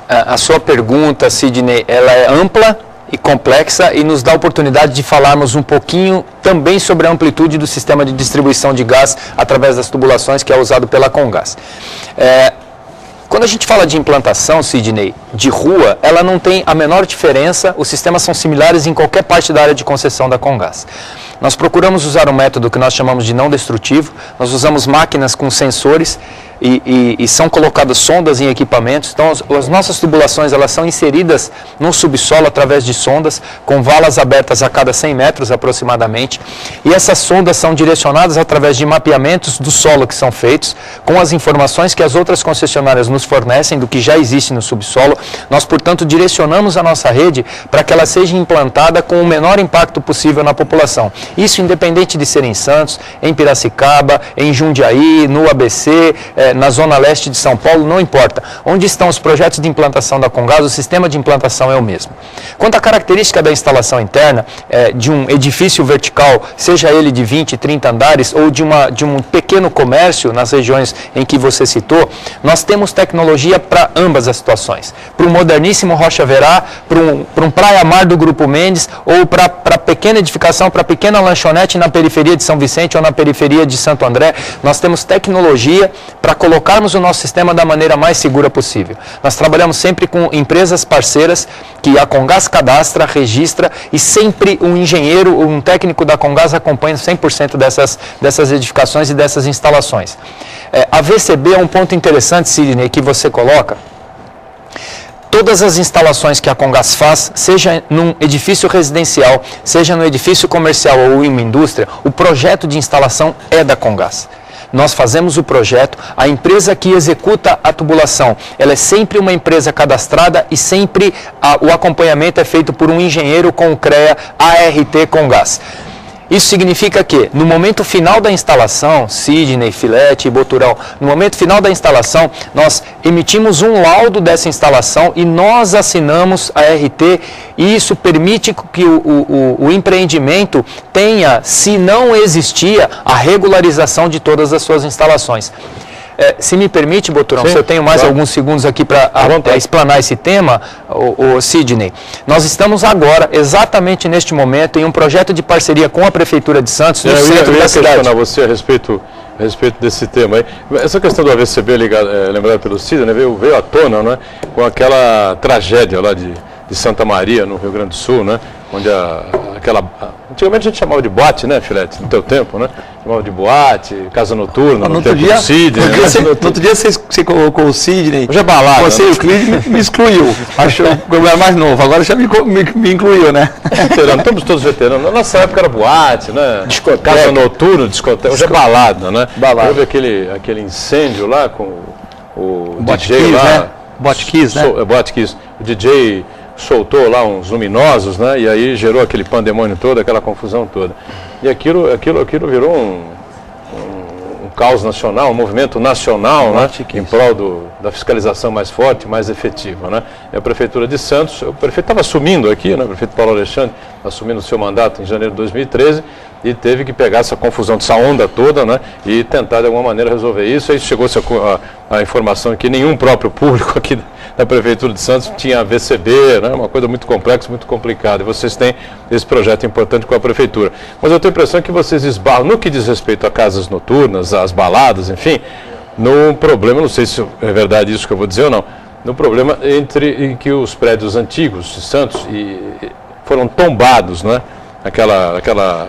A sua pergunta, Sidney, ela é ampla e complexa e nos dá a oportunidade de falarmos um pouquinho também sobre a amplitude do sistema de distribuição de gás através das tubulações que é usado pela Comgás. Quando a gente fala de implantação, Sidney, de rua, ela não tem a menor diferença, os sistemas são similares em qualquer parte da área de concessão da Comgás. Nós procuramos usar um método que nós chamamos de não destrutivo, nós usamos máquinas com sensores e são colocadas sondas em equipamentos. Então, as nossas tubulações elas são inseridas no subsolo através de sondas, com valas abertas a cada 100 metros aproximadamente. E essas sondas são direcionadas através de mapeamentos do solo que são feitos, com as informações que as outras concessionárias nos fornecem do que já existe no subsolo. Nós, portanto, direcionamos a nossa rede para que ela seja implantada com o menor impacto possível na população. Isso independente de ser em Santos, em Piracicaba, em Jundiaí, no ABC, na zona leste de São Paulo, não importa. Onde estão os projetos de implantação da Comgás, o sistema de implantação é o mesmo. Quanto à característica da instalação interna, de um edifício vertical, seja ele de 20, 30 andares ou de um pequeno comércio nas regiões em que você citou, nós temos tecnologia para ambas as situações. Para o moderníssimo Rocha Verá, para um praia-mar do Grupo Mendes ou para pequena edificação, para pequena lanchonete na periferia de São Vicente ou na periferia de Santo André, nós temos tecnologia para colocarmos o nosso sistema da maneira mais segura possível. Nós trabalhamos sempre com empresas parceiras que a Comgás cadastra, registra e sempre um engenheiro, um técnico da Comgás acompanha 100% dessas edificações e dessas instalações. A VCB é um ponto interessante, Sidney, que você coloca. Todas as instalações que a Comgás faz, seja num edifício residencial, seja no edifício comercial ou em uma indústria, o projeto de instalação é da Comgás. Nós fazemos o projeto, a empresa que executa a tubulação, ela é sempre uma empresa cadastrada e sempre o acompanhamento é feito por um engenheiro com o CREA ART Comgás. Isso significa que, no momento final da instalação, Sidney, Filete e Boturão, no momento final da instalação, nós emitimos um laudo dessa instalação e nós assinamos a RT e isso permite que o empreendimento tenha, se não existia, a regularização de todas as suas instalações. Se me permite, Boturão, se eu tenho mais alguns segundos aqui para explanar esse tema, o Sidney, nós estamos agora, exatamente neste momento, em um projeto de parceria com a Prefeitura de Santos, no centro da cidade. Eu ia questionar você a respeito desse tema aí. Essa questão do AVCB, lembrada pelo Sidney, veio à tona, né, com aquela tragédia lá de Santa Maria, no Rio Grande do Sul, né, onde antigamente a gente chamava de boate, né, Filete, no teu tempo, né? Chamava de boate, casa noturna, no tempo do Sidney. No outro dia você colocou o Sidney. Hoje é balada. Você, o Clídio, me excluiu. Achou que eu era mais novo, agora já me incluiu, né? Veterano, estamos todos veteranos. Na nossa época era boate, né? Discoteca. Casa noturna, discoteca. Hoje é balada, né? Balada. Houve aquele incêndio lá com o DJ Kiss, lá. Né? Botkiss, né? Botkiss. O DJ soltou lá uns luminosos, né? E aí gerou aquele pandemônio todo, aquela confusão toda. E aquilo virou um caos nacional, um movimento nacional, né? Em prol da fiscalização mais forte, mais efetiva, né? E a Prefeitura de Santos, o prefeito estava assumindo aqui, né? O prefeito Paulo Alexandre, assumindo o seu mandato em janeiro de 2013, e teve que pegar essa confusão, essa onda toda, né, e tentar de alguma maneira resolver isso. Aí chegou-se a informação que nenhum próprio público aqui da Prefeitura de Santos tinha VCB, né, uma coisa muito complexa, muito complicada. E vocês têm esse projeto importante com a Prefeitura. Mas eu tenho a impressão que vocês esbarram, no que diz respeito a casas noturnas, às baladas, enfim, no problema, não sei se é verdade isso que eu vou dizer ou não, no problema em que os prédios antigos de Santos foram tombados, né, aquela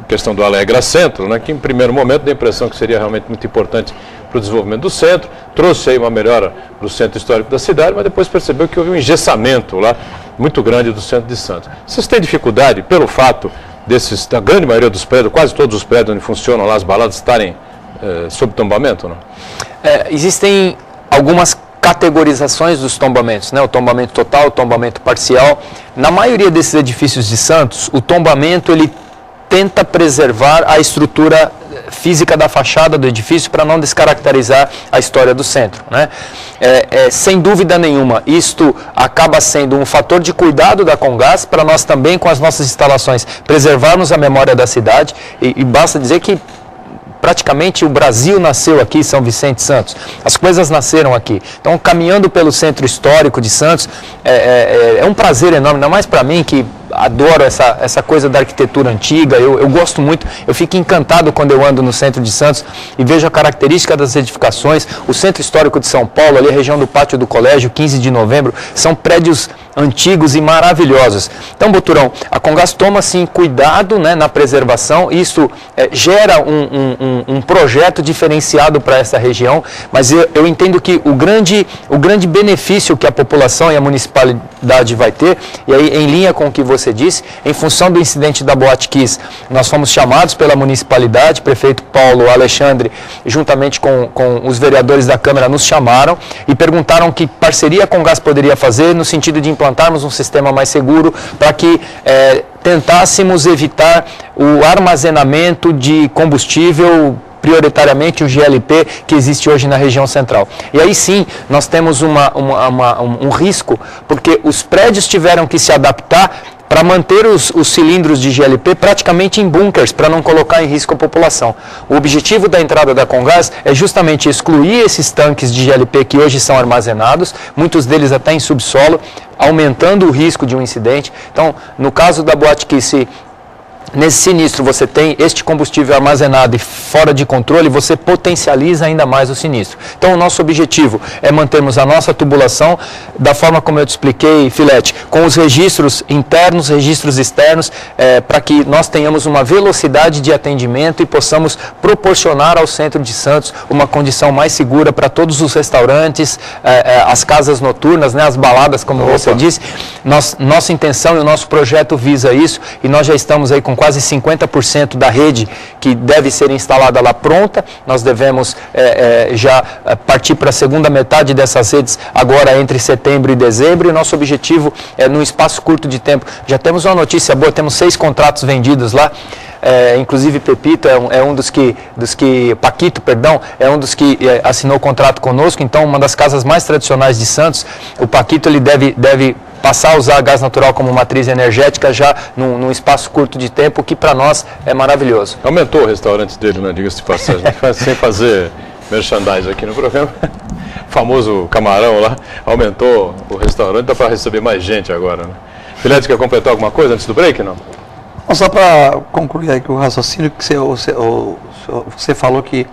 questão do Alegra Centro, né, que em primeiro momento deu a impressão que seria realmente muito importante para o desenvolvimento do centro, trouxe aí uma melhora para o centro histórico da cidade, mas depois percebeu que houve um engessamento lá muito grande do centro de Santos. Vocês têm dificuldade pelo fato da grande maioria dos prédios, quase todos os prédios onde funcionam lá as baladas estarem sob tombamento, não? Existem algumas categorizações dos tombamentos, né? O tombamento total, o tombamento parcial. Na maioria desses edifícios de Santos, o tombamento ele tenta preservar a estrutura física da fachada do edifício para não descaracterizar a história do centro, né? Sem dúvida nenhuma, isto acaba sendo um fator de cuidado da Comgás para nós também, com as nossas instalações, preservarmos a memória da cidade e basta dizer que praticamente o Brasil nasceu aqui em São Vicente Santos, as coisas nasceram aqui. Então, caminhando pelo centro histórico de Santos, é um prazer enorme, ainda mais para mim que adoro essa coisa da arquitetura antiga, eu gosto muito, eu fico encantado quando eu ando no centro de Santos e vejo a característica das edificações. O Centro Histórico de São Paulo, ali a região do Pátio do Colégio, 15 de novembro, são prédios antigos e maravilhosos. Então, Boturão, a Comgás toma, sim, cuidado, né, na preservação. Isso gera um projeto diferenciado para essa região, mas eu entendo que o grande benefício que a população e a municipalidade vai ter, e aí em linha com o que você disse, em função do incidente da Boate Kiss, nós fomos chamados pela municipalidade, prefeito Paulo Alexandre, juntamente com os vereadores da Câmara, nos chamaram e perguntaram que parceria a Comgás poderia fazer no sentido de implantarmos um sistema mais seguro para que tentássemos evitar o armazenamento de combustível, prioritariamente o GLP, que existe hoje na região central. E aí sim, nós temos um risco, porque os prédios tiveram que se adaptar para manter os cilindros de GLP praticamente em bunkers, para não colocar em risco a população. O objetivo da entrada da Comgás é justamente excluir esses tanques de GLP que hoje são armazenados, muitos deles até em subsolo, aumentando o risco de um incidente. Então, no caso da Boate Kiss, nesse sinistro você tem este combustível armazenado e fora de controle, você potencializa ainda mais o sinistro. Então o nosso objetivo é mantermos a nossa tubulação da forma como eu te expliquei, Filete, com os registros internos, registros externos, para que nós tenhamos uma velocidade de atendimento e possamos proporcionar ao centro de Santos uma condição mais segura para todos os restaurantes, as casas noturnas, né, as baladas, como você disse. Nossa intenção e o nosso projeto visa isso, e nós já estamos aí com quase 50% da rede que deve ser instalada lá pronta. Nós devemos já partir para a segunda metade dessas redes agora entre setembro e dezembro, e nosso objetivo é, num espaço curto de tempo, já temos uma notícia boa, temos 6 contratos vendidos lá. Inclusive Pepito é um dos que, Paquito, perdão, é um dos que assinou o contrato conosco. Então, uma das casas mais tradicionais de Santos, o Paquito, ele deve passar a usar gás natural como matriz energética já num espaço curto de tempo, que para nós é maravilhoso. Aumentou o restaurante dele, né? Diga-se de passagem, sem fazer merchandising aqui no programa. Famoso camarão lá, aumentou o restaurante, dá para receber mais gente agora, né? Filete, quer completar alguma coisa antes do break, não? Só para concluir aqui o raciocínio, que você falou que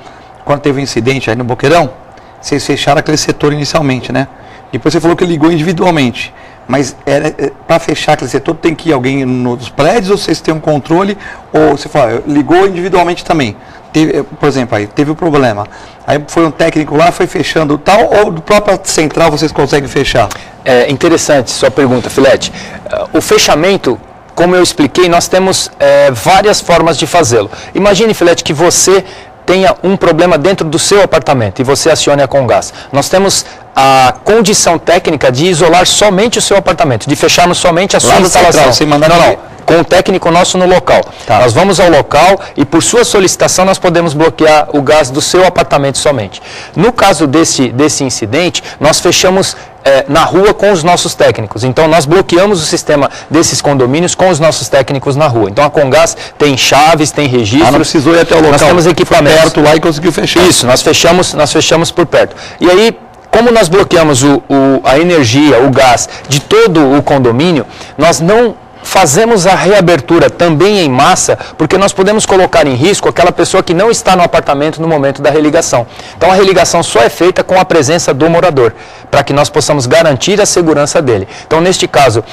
quando teve um incidente aí no Boqueirão, vocês fecharam aquele setor inicialmente, né? Depois você falou que ligou individualmente. Mas para fechar aquele setor tem que ir alguém nos prédios, ou vocês têm um controle, ou você fala, ligou individualmente também? Por exemplo, aí teve um problema. Aí foi um técnico lá, foi fechando tal, ou do próprio central vocês conseguem fechar? É interessante sua pergunta, Filete. O fechamento, como eu expliquei, nós temos várias formas de fazê-lo. Imagine, Filete, que você tenha um problema dentro do seu apartamento e você acione a Comgás. Nós temos a condição técnica de isolar somente o seu apartamento, de fecharmos somente a sua instalação. Com o técnico nosso no local. Tá. Nós vamos ao local e, por sua solicitação, nós podemos bloquear o gás do seu apartamento somente. No caso desse incidente, nós fechamos na rua com os nossos técnicos. Então, nós bloqueamos o sistema desses condomínios com os nossos técnicos na rua. Então, a Comgás tem chaves, tem registros. Não precisou ir até o local. Nós temos equipamentos. Perto lá e conseguiu fechar. Isso, nós fechamos por perto. E aí, como nós bloqueamos a energia, o gás de todo o condomínio, nós não fazemos a reabertura também em massa, porque nós podemos colocar em risco aquela pessoa que não está no apartamento no momento da religação. Então a religação só é feita com a presença do morador, para que nós possamos garantir a segurança dele. Então neste caso,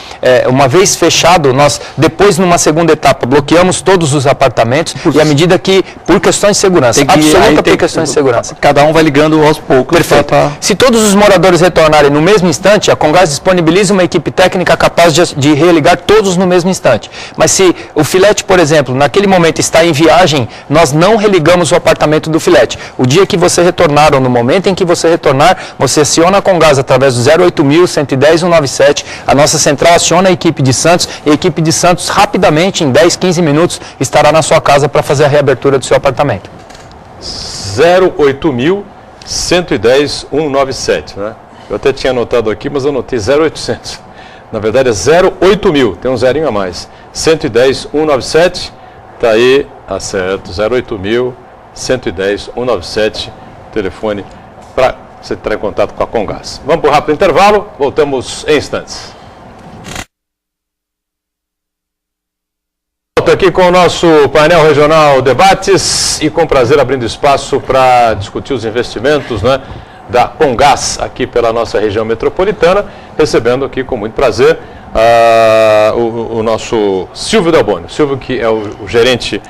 uma vez fechado, nós depois numa segunda etapa bloqueamos todos os apartamentos e à medida que, por questões de segurança, absoluta por questões de segurança. Cada um vai ligando aos poucos. Perfeito. Se todos os moradores retornarem no mesmo instante, a Comgás disponibiliza uma equipe técnica capaz de religar todos no mesmo instante. Mas se o Filete, por exemplo, naquele momento está em viagem, nós não religamos o apartamento do Filete. O dia que você retornar ou no momento em que você retornar, você aciona a Comgás através do 08000 110 197. A nossa central aciona a equipe de Santos e a equipe de Santos rapidamente, em 10, 15 minutos, estará na sua casa para fazer a reabertura do seu apartamento. 08000 110 197, né? Eu até tinha anotado aqui, mas eu anotei 0800. Na verdade é 08000, tem um zerinho a mais. 110 197, tá aí, acerto, 08000 110 197, telefone para você entrar em contato com a Comgás. Vamos para o rápido intervalo, voltamos em instantes. Estou aqui com o nosso painel regional debates e com prazer abrindo espaço para discutir os investimentos, né, da Comgás aqui pela nossa região metropolitana, recebendo aqui com muito prazer o nosso Silvio Delboni. Silvio, que é o gerente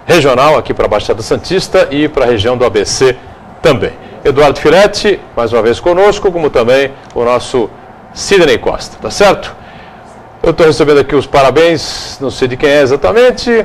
regional aqui para a Baixada Santista e para a região do ABC também. Eduardo Filetti, mais uma vez conosco, como também o nosso Sidney Costa, tá certo? Eu estou recebendo aqui os parabéns, não sei de quem é exatamente,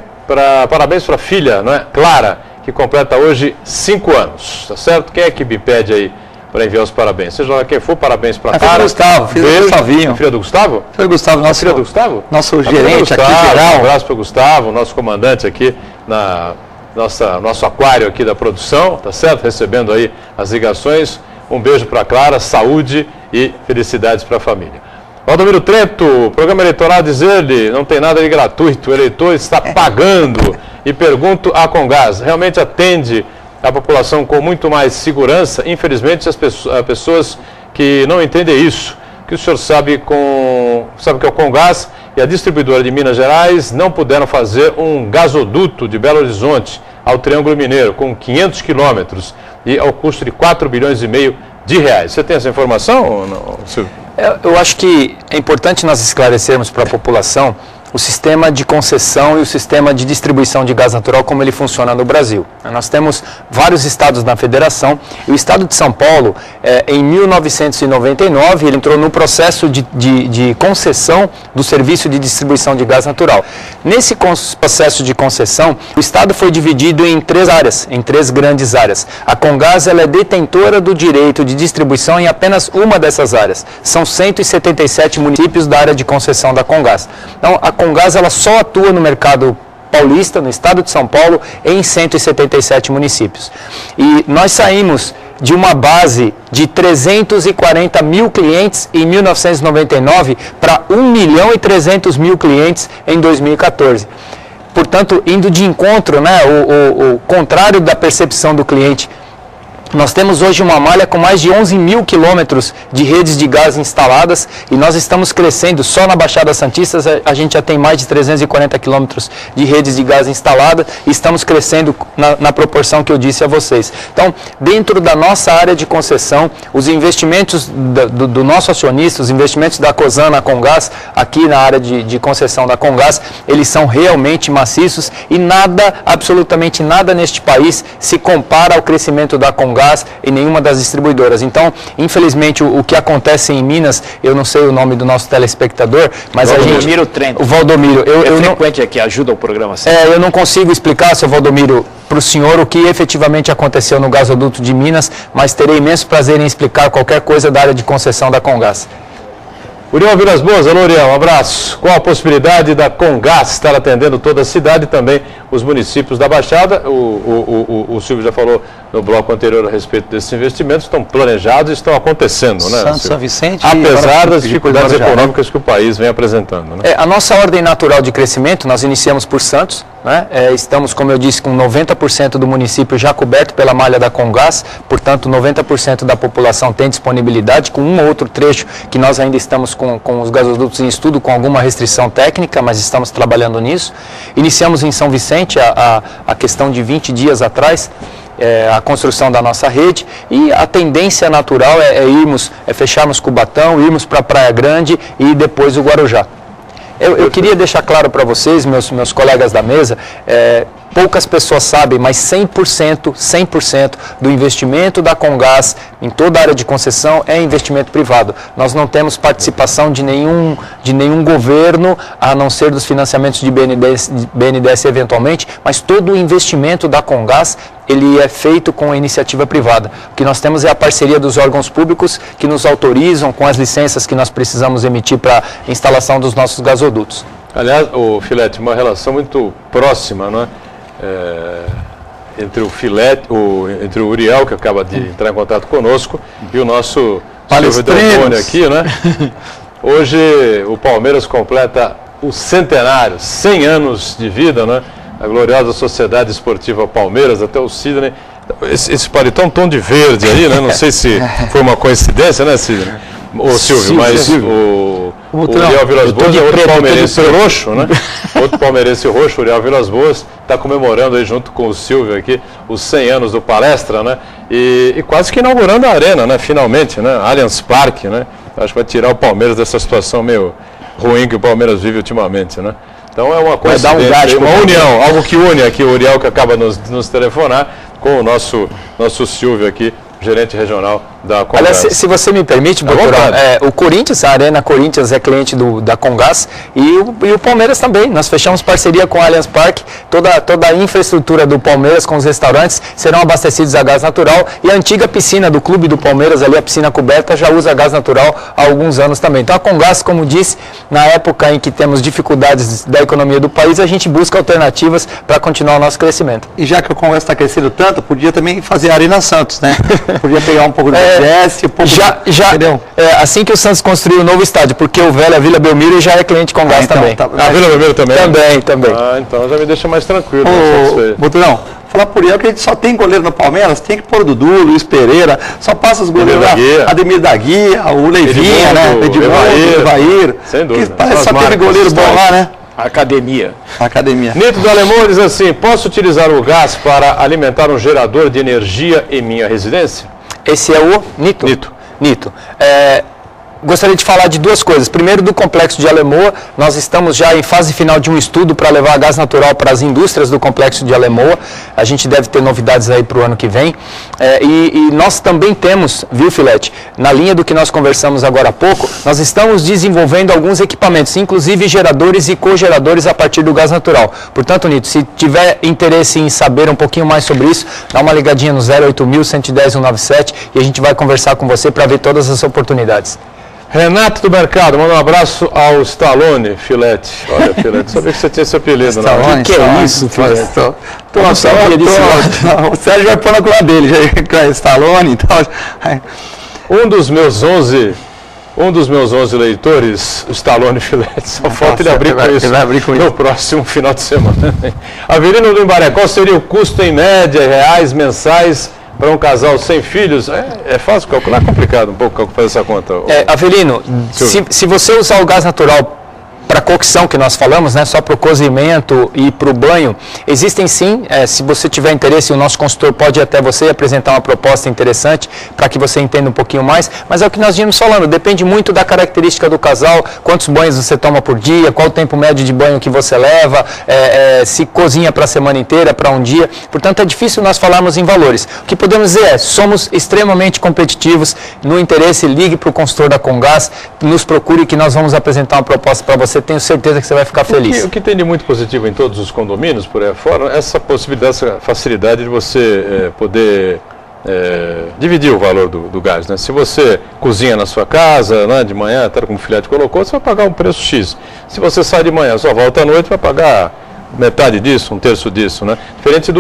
parabéns para a filha, não é? Clara, que completa hoje 5 anos, tá certo? Quem é que me pede aí para enviar os parabéns? Seja lá quem for, parabéns para a Clara. Gustavo, filho do Gustavinho. Filha do Gustavo? Filho do Gustavo, nosso, filha do Gustavo? Nosso gerente aqui, geral. Um abraço para o Gustavo, nosso comandante aqui na nosso aquário aqui da produção, tá certo? Recebendo aí as ligações. Um beijo para a Clara, saúde e felicidades para a família. Valdomiro Trento, o programa eleitoral diz ele, não tem nada de gratuito, o eleitor está pagando. E pergunto à Comgás, realmente atende a população com muito mais segurança? Infelizmente, as pessoas que não entendem isso, que o senhor sabe que a Comgás e a distribuidora de Minas Gerais não puderam fazer um gasoduto de Belo Horizonte ao Triângulo Mineiro, com 500 quilômetros e ao custo de 4 bilhões e meio de reais. Você tem essa informação ou não, Silvio? Eu acho que é importante nós esclarecermos para a população o sistema de concessão e o sistema de distribuição de gás natural, como ele funciona no Brasil. Nós temos vários estados na federação e o estado de São Paulo, em 1999, ele entrou no processo de concessão do serviço de distribuição de gás natural. Nesse processo de concessão, o estado foi dividido em 3 áreas, em 3 grandes áreas. A Comgás ela é detentora do direito de distribuição em apenas uma dessas áreas. São 177 municípios da área de concessão da Comgás. Então, a Comgás ela só atua no mercado paulista, no estado de São Paulo, em 177 municípios. E nós saímos de uma base de 340 mil clientes em 1999 para 1.300.000 clientes em 2014. Portanto, indo de encontro, né, o contrário da percepção do cliente. Nós temos hoje uma malha com mais de 11 mil quilômetros de redes de gás instaladas e nós estamos crescendo, só na Baixada Santista a gente já tem mais de 340 quilômetros de redes de gás instaladas e estamos crescendo na proporção que eu disse a vocês. Então, dentro da nossa área de concessão, os investimentos do nosso acionista, os investimentos da Cosan na Comgás, aqui na área de concessão da Comgás, eles são realmente maciços e nada, absolutamente nada neste país se compara ao crescimento da Comgás em nenhuma das distribuidoras. Então, infelizmente, o que acontece em Minas, eu não sei o nome do nosso telespectador, mas Valdomiro Trento. O Valdomiro. Eu frequente aqui, ajuda o programa. Assim. Eu não consigo explicar, seu Valdomiro, para o senhor o que efetivamente aconteceu no gasoduto de Minas, mas terei imenso prazer em explicar qualquer coisa da área de concessão da Comgás. Uriel Vilas Boas, alô Uriel, um abraço. Qual a possibilidade da Comgás estar atendendo toda a cidade e também os municípios da Baixada? O Silvio já falou no bloco anterior a respeito desses investimentos, estão planejados e estão acontecendo, né? Santos, São Vicente, apesar das dificuldades econômicas que o país vem apresentando. Né? A nossa ordem natural de crescimento, nós iniciamos por Santos, né? Estamos, como eu disse, com 90% do município já coberto pela malha da Comgás, portanto 90% da população tem disponibilidade, com um ou outro trecho que nós ainda estamos com os gasodutos em estudo, com alguma restrição técnica, mas estamos trabalhando nisso. Iniciamos em São Vicente, a questão de 20 dias atrás, a construção da nossa rede, e a tendência natural é fecharmos Cubatão, irmos para a Praia Grande e depois o Guarujá. Eu queria deixar claro para vocês, meus colegas da mesa, poucas pessoas sabem, mas 100% do investimento da Comgás em toda a área de concessão é investimento privado. Nós não temos participação de nenhum governo, a não ser dos financiamentos de BNDES eventualmente, mas todo o investimento da Comgás ele é feito com a iniciativa privada. O que nós temos é a parceria dos órgãos públicos que nos autorizam com as licenças que nós precisamos emitir para a instalação dos nossos gasodutos. Aliás, o Filetti, uma relação muito próxima, não é? Entre o Filetti, entre o Uriel, que acaba de entrar em contato conosco, e o nosso Silvio Delboni aqui, né? Hoje o Palmeiras completa o centenário, 100 anos de vida, né? A gloriosa Sociedade Esportiva Palmeiras, até o Sidney. Esse paletó é um tom de verde aí, né? Não sei se foi uma coincidência, né, Sidney? Ô Silvio, mas o Uriel Vilas Boas é outro palmeirense roxo, né? Outro palmeirense roxo, o Uriel Vilas Boas, está comemorando aí junto com o Silvio aqui os 100 anos do Palestra, né? E quase que inaugurando a arena, né? Finalmente, né? Allianz Parque, né? Acho que vai tirar o Palmeiras dessa situação meio ruim que o Palmeiras vive ultimamente, né? Então é uma coisa, uma união, algo que une aqui o Uriel, que acaba nos telefonar, com o nosso Silvio aqui, gerente regional da Congás. Aliás, se você me permite, Boturão, o Corinthians, a Arena Corinthians é cliente da Congás e o Palmeiras também. Nós fechamos parceria com a Allianz Parque, toda a infraestrutura do Palmeiras com os restaurantes serão abastecidos a gás natural e a antiga piscina do clube do Palmeiras, ali a piscina coberta, já usa gás natural há alguns anos também. Então a Congás, como disse, na época em que temos dificuldades da economia do país, a gente busca alternativas para continuar o nosso crescimento. E já que o Congás está crescendo tanto, podia também fazer a Arena Santos, né? Podia pegar um pouco do Jesse, um pouco entendeu? Assim que o Santos construiu o novo estádio, porque o velho, a Vila Belmiro, já é cliente com gás também. A Vila Belmiro também? Também. Então já me deixa mais tranquilo. Boturão, falar por Uriel que a gente só tem goleiro no Palmeiras, tem que pôr o Dudu, Luiz Pereira, só passa os goleiros lá, Ademir da Guia, o Leivinha, né? Edmundo, Evair. Sem dúvida. Parece que só teve goleiro bom lá, né? Academia. Nito do Alemão diz assim: posso utilizar o gás para alimentar um gerador de energia em minha residência? Esse é o Nito. Nito. Gostaria de falar de duas coisas. Primeiro, do Complexo de Alemoa. Nós estamos já em fase final de um estudo para levar gás natural para as indústrias do Complexo de Alemoa. A gente deve ter novidades aí para o ano que vem. E nós também temos, viu, Filete, na linha do que nós conversamos agora há pouco, nós estamos desenvolvendo alguns equipamentos, inclusive geradores e cogeradores a partir do gás natural. Portanto, Nito, se tiver interesse em saber um pouquinho mais sobre isso, dá uma ligadinha no 08000-110-197 e a gente vai conversar com você para ver todas as oportunidades. Renato do Mercado, manda um abraço ao Stallone, Filete. Olha, Filete, sabia que você tinha esse apelido, né? O que é isso, Filete? O Sérgio vai pôr na cola dele, já Stallone e tal. Um dos meus 11 leitores, o Stallone Filete, só falta ele abrir com isso no próximo final de semana. Avelino do Imbaré, qual seria o custo em média, reais, mensais, para um casal sem filhos? É fácil calcular, é complicado um pouco fazer essa conta. Avelino, se você usar o gás natural para cocção que nós falamos, né, só para o cozimento e para o banho, existem sim, se você tiver interesse, o nosso consultor pode ir até você apresentar uma proposta interessante para que você entenda um pouquinho mais, mas é o que nós vimos falando, depende muito da característica do casal, quantos banhos você toma por dia, qual o tempo médio de banho que você leva, se cozinha para a semana inteira, para um dia, portanto é difícil nós falarmos em valores. O que podemos dizer somos extremamente competitivos, no interesse, ligue para o consultor da Congás, nos procure que nós vamos apresentar uma proposta para você, tenho certeza que você vai ficar feliz. O que tem de muito positivo em todos os condomínios, por aí fora, essa possibilidade, essa facilidade de você poder dividir o valor do gás, né? Se você cozinha na sua casa, né, de manhã, até como o Filete colocou, você vai pagar um preço X. Se você sai de manhã, só volta à noite, vai pagar metade disso, um terço disso, né? Diferente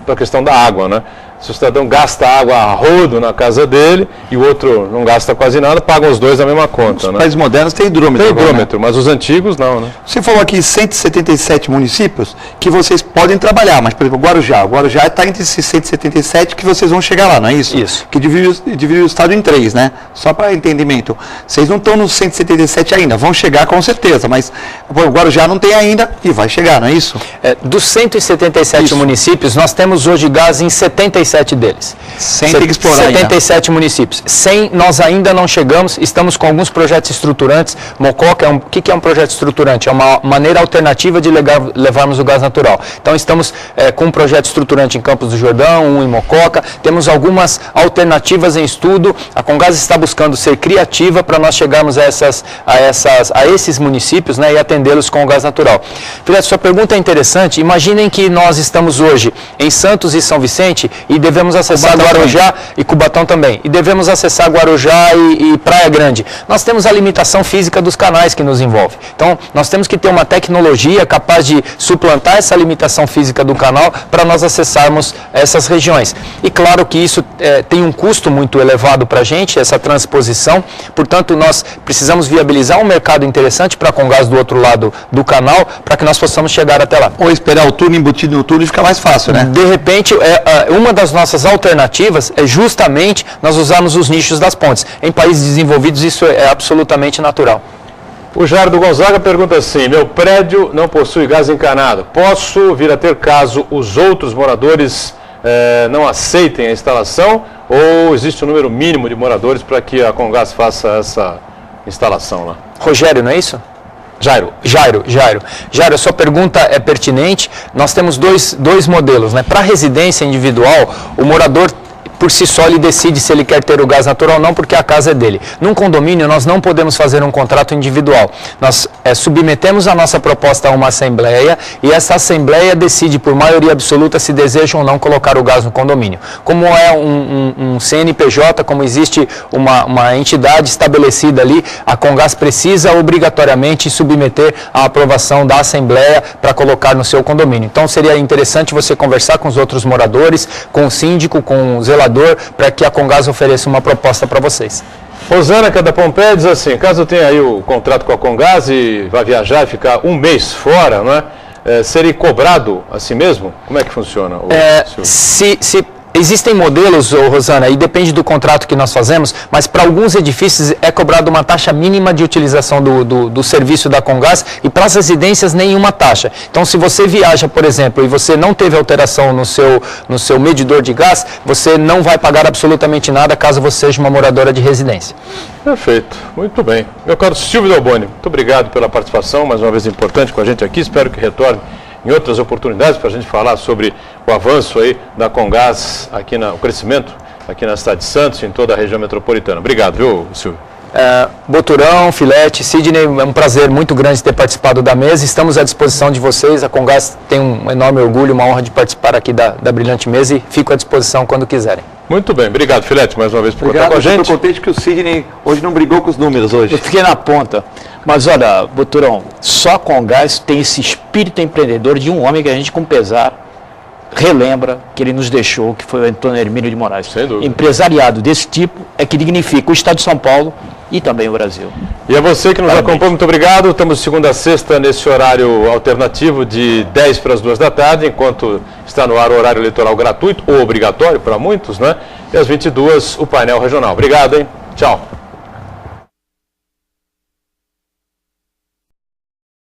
da questão da água, né? Se o cidadão gasta água a rodo na casa dele e o outro não gasta quase nada, pagam os dois a mesma conta. Os países modernos têm hidrômetro. Tem hidrômetro, né? Mas os antigos não, né? Você falou aqui 177 municípios que vocês podem trabalhar, mas, por exemplo, Guarujá está entre esses 177 que vocês vão chegar lá, não é isso? Isso. Que divide o estado em 3, né? Só para entendimento. Vocês não estão nos 177 ainda, vão chegar com certeza, mas o Guarujá não tem ainda e vai chegar, não é isso? Dos 177 municípios, nós temos hoje gás em 77 deles. 100 tem que explorar 77 ainda. municípios. 100 nós ainda não chegamos, estamos com alguns projetos estruturantes. Mococa, o que é um projeto estruturante? É uma maneira alternativa de levarmos o gás natural. Então estamos com um projeto estruturante em Campos do Jordão, um em Mococa, temos algumas alternativas em estudo. A Congás está buscando ser criativa para nós chegarmos a esses municípios, né, e atendê-los com o gás natural. Filete, sua pergunta é interessante. Imaginem que nós estamos hoje em Santos e São Vicente e devemos acessar Guarujá e Cubatão também. E devemos acessar Guarujá e Praia Grande. Nós temos a limitação física dos canais que nos envolve. Então, nós temos que ter uma tecnologia capaz de suplantar essa limitação física do canal para nós acessarmos essas regiões. E claro que isso tem um custo muito elevado para a gente, essa transposição. Portanto, nós precisamos viabilizar um mercado interessante para a Congás do outro lado do canal, para que nós possamos chegar até lá. Ou esperar o túnel embutido no túnel fica mais fácil, né? De repente, uma das das nossas alternativas é justamente nós usarmos os nichos das pontes. Em países desenvolvidos isso é absolutamente natural. O Jairo do Gonzaga pergunta assim: meu prédio não possui gás encanado. Posso vir a ter caso os outros moradores não aceitem a instalação? Ou existe um número mínimo de moradores para que a Comgás faça essa instalação lá? Rogério, não é isso? Jairo, a sua pergunta é pertinente. Nós temos dois modelos, né? Para residência individual, o morador por si só ele decide se ele quer ter o gás natural ou não, porque a casa é dele. Num condomínio, nós não podemos fazer um contrato individual. Nós submetemos a nossa proposta a uma assembleia e essa assembleia decide por maioria absoluta se deseja ou não colocar o gás no condomínio. Como é um CNPJ, como existe uma entidade estabelecida ali, a Comgás precisa obrigatoriamente submeter a aprovação da assembleia para colocar no seu condomínio. Então seria interessante você conversar com os outros moradores, com o síndico, com o zelador, para que a Comgás ofereça uma proposta para vocês. Rosana, que é da Pompeia, diz assim: caso eu tenha aí o contrato com a Comgás e vá viajar e ficar um mês fora, não é? Seria cobrado assim mesmo? Como é que funciona? Existem modelos, Rosana, e depende do contrato que nós fazemos, mas para alguns edifícios é cobrada uma taxa mínima de utilização do serviço da Comgás e para as residências nenhuma taxa. Então, se você viaja, por exemplo, e você não teve alteração no seu medidor de gás, você não vai pagar absolutamente nada caso você seja uma moradora de residência. Perfeito, muito bem. Meu caro Silvio Delboni, muito obrigado pela participação, mais uma vez importante com a gente aqui. Espero que retorne em outras oportunidades para a gente falar sobre o avanço aí da Comgás, o crescimento aqui na cidade de Santos e em toda a região metropolitana. Obrigado, viu, Silvio? Boturão, Filete, Sidney, é um prazer muito grande ter participado da mesa. Estamos à disposição de vocês. A Comgás tem um enorme orgulho, uma honra de participar aqui da brilhante mesa e fico à disposição quando quiserem. Muito bem, obrigado, Filete, mais uma vez por contar com a gente. Estou contente que o Sidney hoje não brigou com os números hoje. Eu fiquei na ponta. Mas olha, Boturão, só a Comgás tem esse espírito empreendedor de um homem que a gente, com pesar, relembra que ele nos deixou, que foi o Antônio Hermínio de Moraes. Sem dúvida. Empresariado desse tipo é que dignifica o Estado de São Paulo e também o Brasil. E a você que nos acompanha, muito obrigado. Estamos de segunda a sexta nesse horário alternativo de 10 para as 2 da tarde, enquanto está no ar o horário eleitoral gratuito ou obrigatório para muitos, né? E às 22 o painel regional. Obrigado, hein? Tchau.